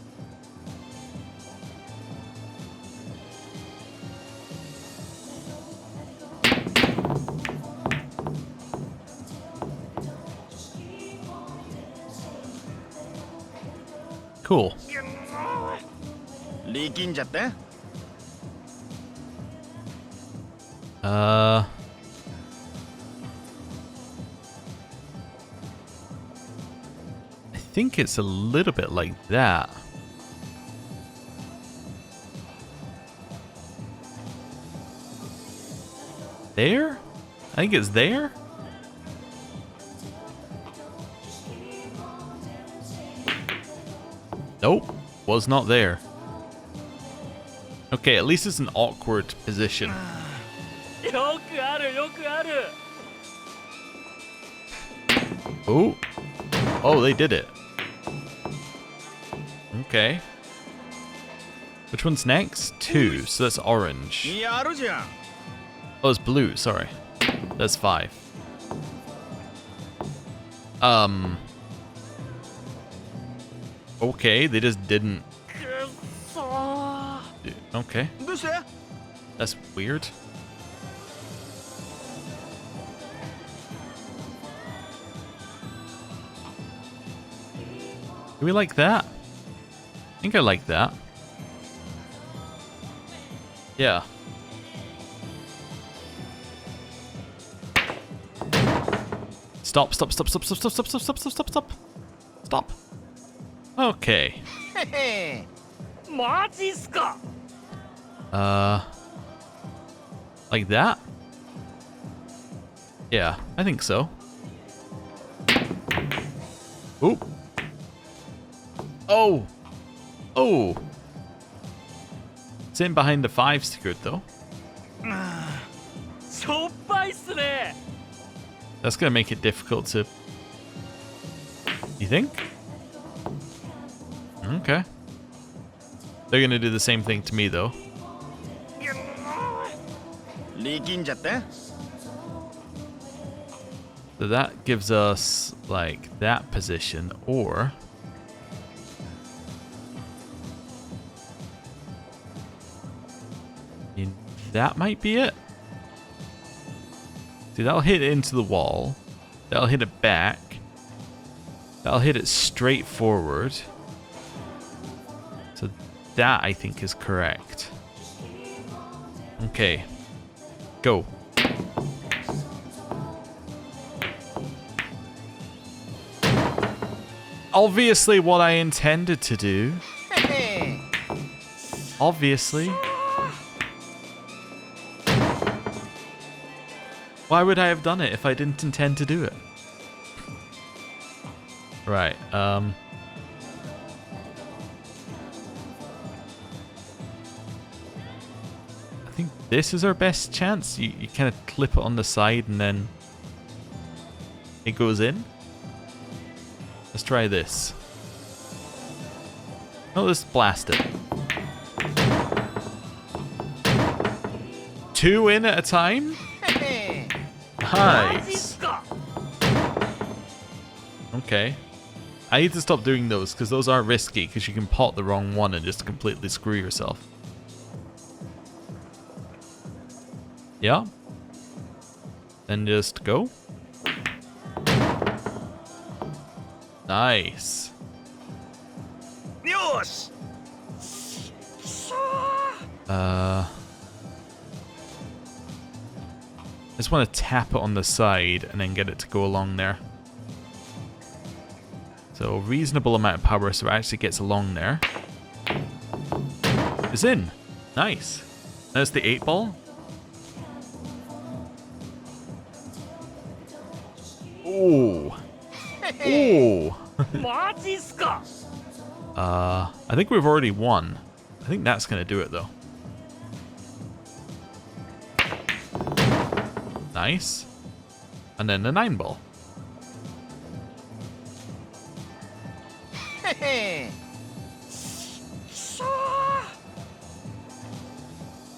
Cool. I think it's a little bit like that. There? I think it's there? Nope, was not there. Okay, at least it's an awkward position. Oh. Oh, they did it. Okay. Which one's next? 2, so that's orange. Oh, it's blue, sorry. That's 5. Okay, they just didn't. Okay. That's weird. Do we like that? I think I like that. Yeah. Stop, stop, stop, stop, stop, stop, stop, stop, stop, stop, stop, stop. Stop. Okay. Like that? Yeah, I think so. Oop. Oh! Oh! It's in behind the 5 sticker though. That's gonna make it difficult to... You think? Okay. They're gonna do the same thing to me though. So that gives us like that position, or that might be it. See, that'll hit it into the wall. That'll hit it back. That'll hit it straight forward. So that, I think, is correct. Okay. Go. Obviously what I intended to do. Obviously. Why would I have done it if I didn't intend to do it? Right, I think this is our best chance. You kind of clip it on the side and then it goes in. Let's try this. Oh, let's blast it. 2 in at a time? Nice. Okay. I need to stop doing those because those are risky because you can pot the wrong one and just completely screw yourself. Yeah. Then just go. Nice. I just want to tap it on the side and then get it to go along there. So reasonable amount of power so it actually gets along there. It's in. Nice. That's the 8-ball. Oh! マジっすか I think we've already won. I think that's gonna do it though. Nice. And then the 9 ball. へへ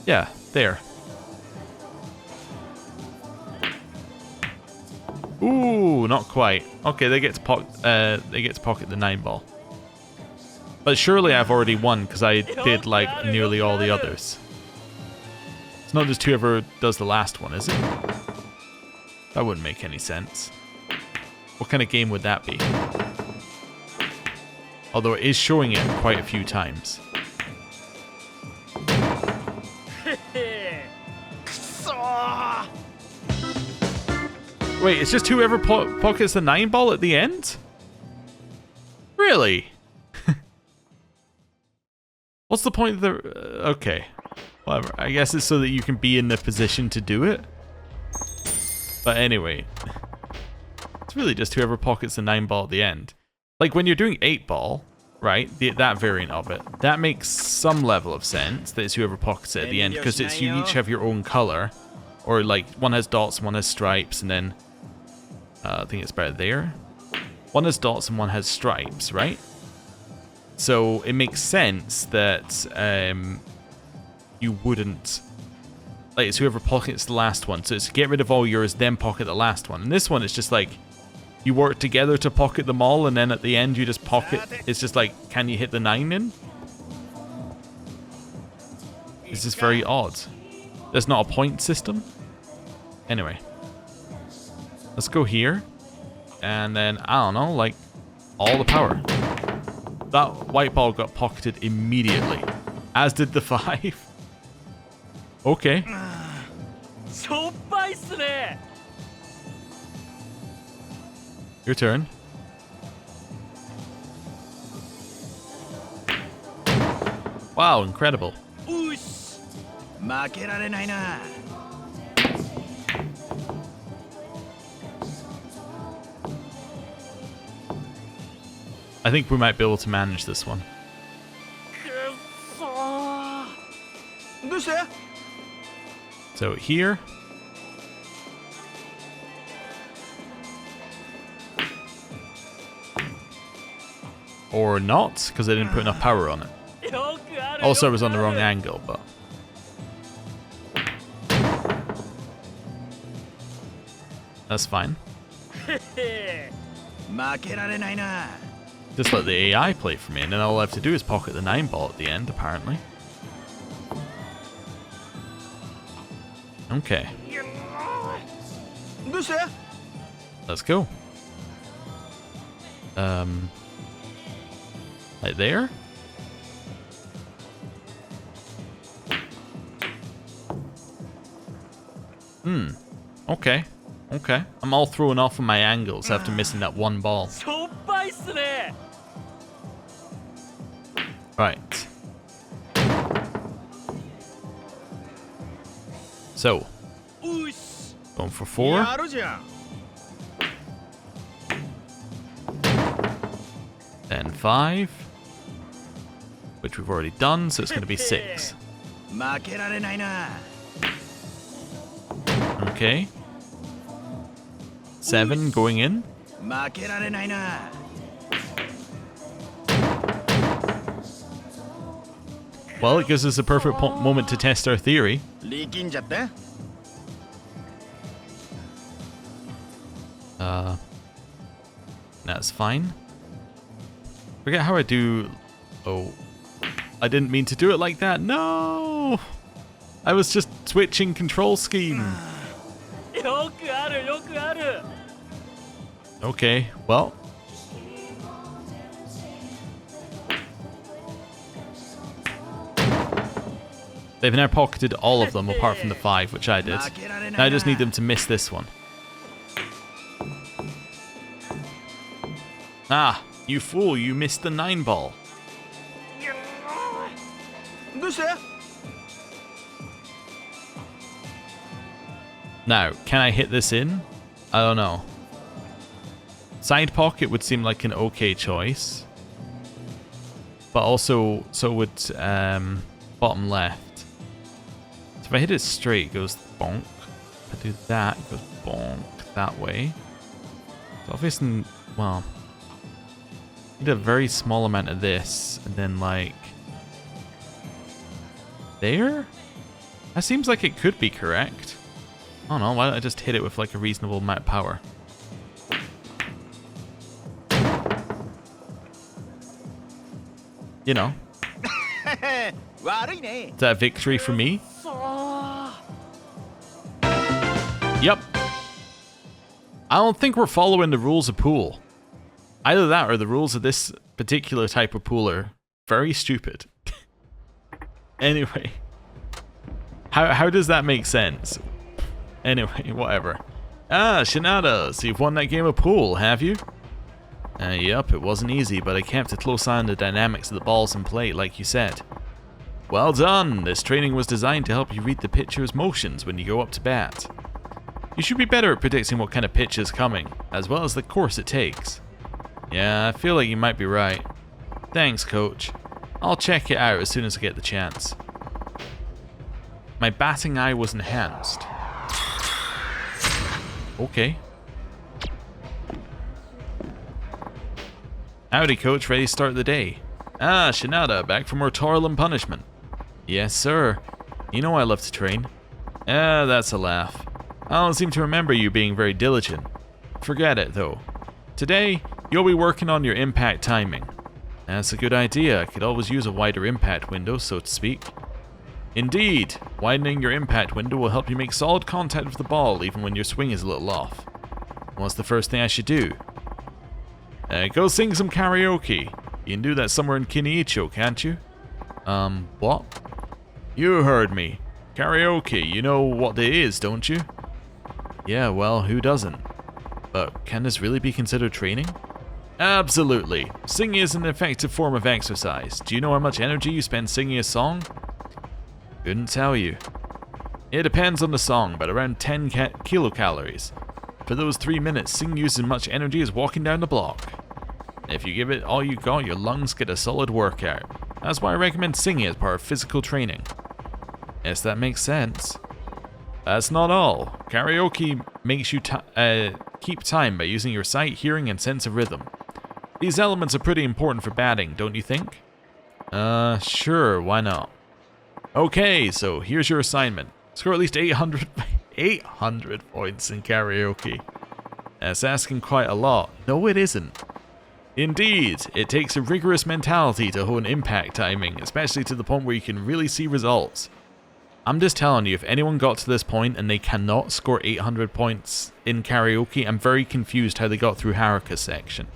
Yeah, there. Ooh, not quite. Okay, they get to pocket the 9 ball. But surely I've already won because I did like nearly all the others. It's not just whoever does the last one, is it? That wouldn't make any sense. What kind of game would that be? Although it is showing it quite a few times. Wait, it's just whoever pockets the 9 ball at the end? Really? What's the point of the... okay. Whatever. I guess it's so that you can be in the position to do it. But anyway. It's really just whoever pockets the 9 ball at the end. Like when you're doing 8 ball, right? That variant of it. That makes some level of sense. That it's whoever pockets it at the end. Because it's you each have your own color. Or like one has dots and one has stripes. And then... I think it's better there. One has dots and one has stripes, right? So it makes sense that you wouldn't... like, it's whoever pockets the last one. So it's get rid of all yours, then pocket the last one. And this one, it's just like, you work together to pocket them all, and then at the end you just pocket... it's just like, can you hit the 9 in? This is very odd. There's not a point system? Anyway. Let's go here. And then, I don't know, like, all the power. That white ball got pocketed immediately. As did the 5. Okay. しょっぱいっすね Your turn. Wow, incredible. うし負けられないな I think we might be able to manage this one. くっそー どうして So here. Or not, because I didn't put enough power on it. よくある Also, I was よ on く the あ wrong る angle, but... that's fine. 負けられないな Just let the AI play for me, and then all I have to do is pocket the 9 ball at the end, apparently. Okay, どうして let's go. Like there? Okay. Okay. I'm all thrown off on my angles after missing that one ball. しょっぱいっすね Right. So, うし going for 4. やるじゃん Then 5. Which we've already done, so it's going to be 6. 負けられないな Okay. 7 going in. 負けられないな Well, it gives us a perfect moment to test our theory. 力んじゃって That's fine. Forget how I do... oh. I didn't mean to do it like that. No! I was just switching control scheme. よくあるよくある Okay, well. They've now pocketed all of them apart from the 5, which I did. Now I just need them to miss this one. Ah, you fool, you missed the 9 ball. どうして Now, can I hit this in? I don't know. Side pocket would seem like an okay choice. But also, so would bottom left. So if I hit it straight, it goes bonk. If I do that, it goes bonk that way. So obviously, well, I need a very small amount of this, and then like there? That seems like it could be correct. I don't know, why don't I just hit it with like a reasonable amount of power? You know. Is that a victory for me? Yep. I don't think we're following the rules of pool. Either that or the rules of this particular type of pool are very stupid. Anyway. How does that make sense? Anyway, whatever. Ah, Shinada, so you've won that game of pool, have you? Yep, it wasn't easy, but I kept a close eye on the dynamics of the balls in play, like you said. Well done! This training was designed to help you read the pitcher's motions when you go up to bat. You should be better at predicting what kind of pitch is coming, as well as the course it takes. Yeah, I feel like you might be right. Thanks, coach. I'll check it out as soon as I get the chance. My batting eye was enhanced. Okay. Howdy, coach. Ready to start the day? Ah, Shinada, back for more toil and punishment. Yes, sir. You know I love to train. Ah, that's a laugh. I don't seem to remember you being very diligent. Forget it, though. Today, you'll be working on your impact timing. That's a good idea. I could always use a wider impact window, so to speak. Indeed, widening your impact window will help you make solid contact with the ball even when your swing is a little off. What's the first thing I should do? Go sing some karaoke. You can do that somewhere in Kiniicho, can't you? What? You heard me. Karaoke, you know what it is, don't you? Yeah, well, who doesn't? But can this really be considered training? Absolutely. Singing is an effective form of exercise. Do you know how much energy you spend singing a song? Couldn't tell you. It depends on the song, but around 10 kilocalories. For those 3 minutes, singing uses as much energy as walking down the block. If you give it all you got, your lungs get a solid workout. That's why I recommend singing as part of physical training. Yes, that makes sense. That's not all. Karaoke makes you keep time by using your sight, hearing, and sense of rhythm. These elements are pretty important for batting, don't you think? Sure, why not? Okay, so here's your assignment. Score at least 800 points in karaoke. That's asking quite a lot. No, it isn't. Indeed, it takes a rigorous mentality to hone impact timing, especially to the point where you can really see results. I'm just telling you, if anyone got to this point and they cannot score 800 points in karaoke, I'm very confused how they got through Haruka's section.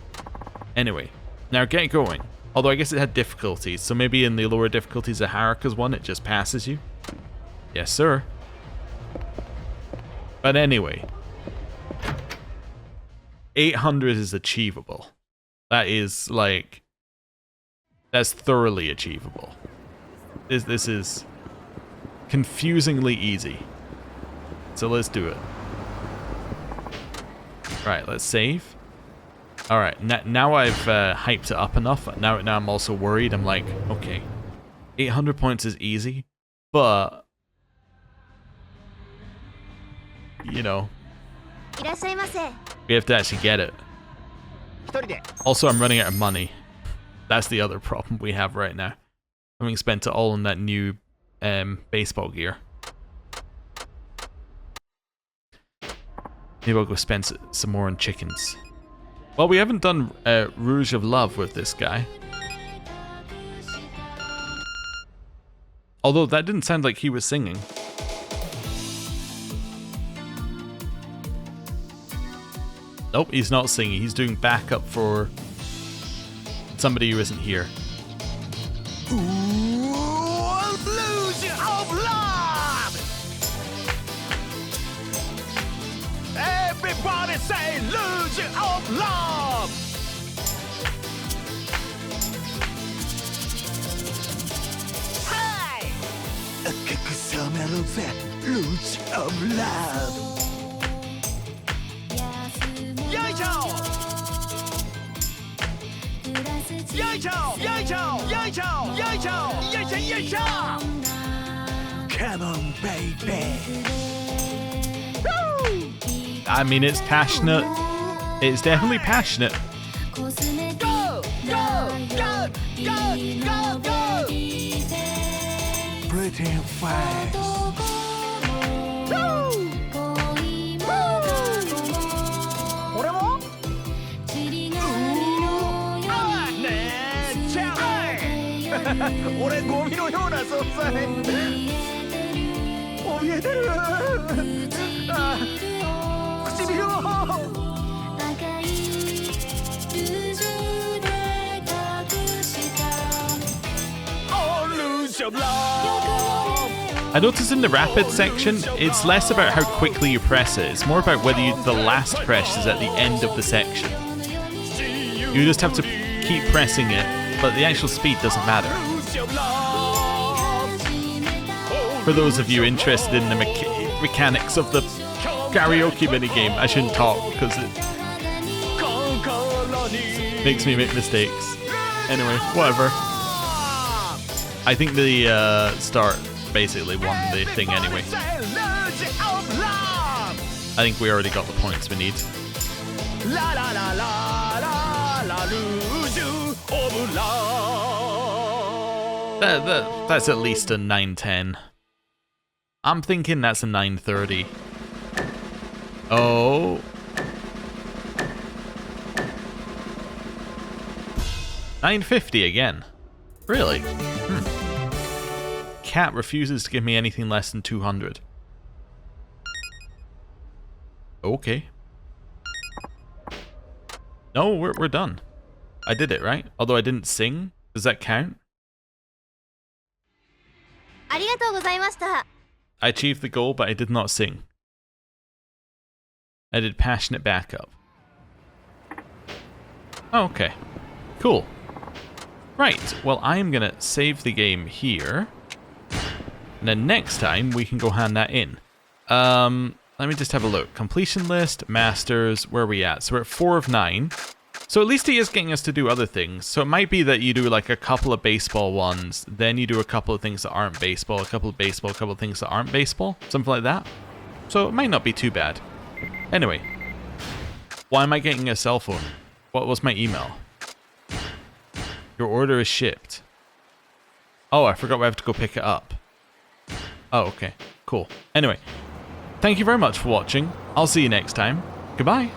Anyway, now get going. Although I guess it had difficulties, so maybe in the lower difficulties of Haruka's one, it just passes you. Yes, sir. But anyway, 800 is achievable. That is, like, that's thoroughly achievable. This is confusingly easy. So let's do it. Right, let's save. Alright, now I've hyped it up enough. Now I'm also worried. I'm like, okay, 800 points is easy, but, you know, we have to actually get it. Also, I'm running out of money. That's the other problem we have right now. Having spent it all on that new baseball gear. Maybe I'll go spend some more on chickens. Well, we haven't done Rouge of Love with this guy. Although that didn't sound like he was singing. Nope, he's not singing. He's doing backup for somebody who isn't here. Illusion of love! Everybody say illusion of love! Hey! 赤く染めるぜ illusion of love! よいしょ Come on, baby. I mean, it's passionate. It's definitely passionate. Pretty fast. I noticed in the rapid section, it's less about how quickly you press it. It's more about whether the last press is at the end of the section. You just have to keep pressing it, but the actual speed doesn't matter. For those of you interested in the mechanics of the karaoke minigame, I shouldn't talk because it makes me make mistakes. Anyway, whatever. I think the start basically won the thing anyway. I think we already got the points we need. That's at least a 910. I'm thinking that's a 930. Oh. $950 again. Really? Cat refuses to give me anything less than 200. Okay. No, we're done. I did it, right? Although I didn't sing. Does that count? ありがとうございました。 I achieved the goal, but I did not sing. I did passionate backup. Oh, okay. Cool. Right, well, I'm gonna save the game here. And then next time, we can go hand that in. Let me just have a look. Completion list, masters, where are we at? So we're at 4 of 9. So at least he is getting us to do other things. So it might be that you do like a couple of baseball ones, then you do a couple of things that aren't baseball, a couple of baseball, a couple of things that aren't baseball, something like that. So it might not be too bad. Anyway, why am I getting a cell phone? What was my email? Your order is shipped. Oh, I forgot we have to go pick it up. Oh, okay. Cool. Anyway, thank you very much for watching. I'll see you next time. Goodbye.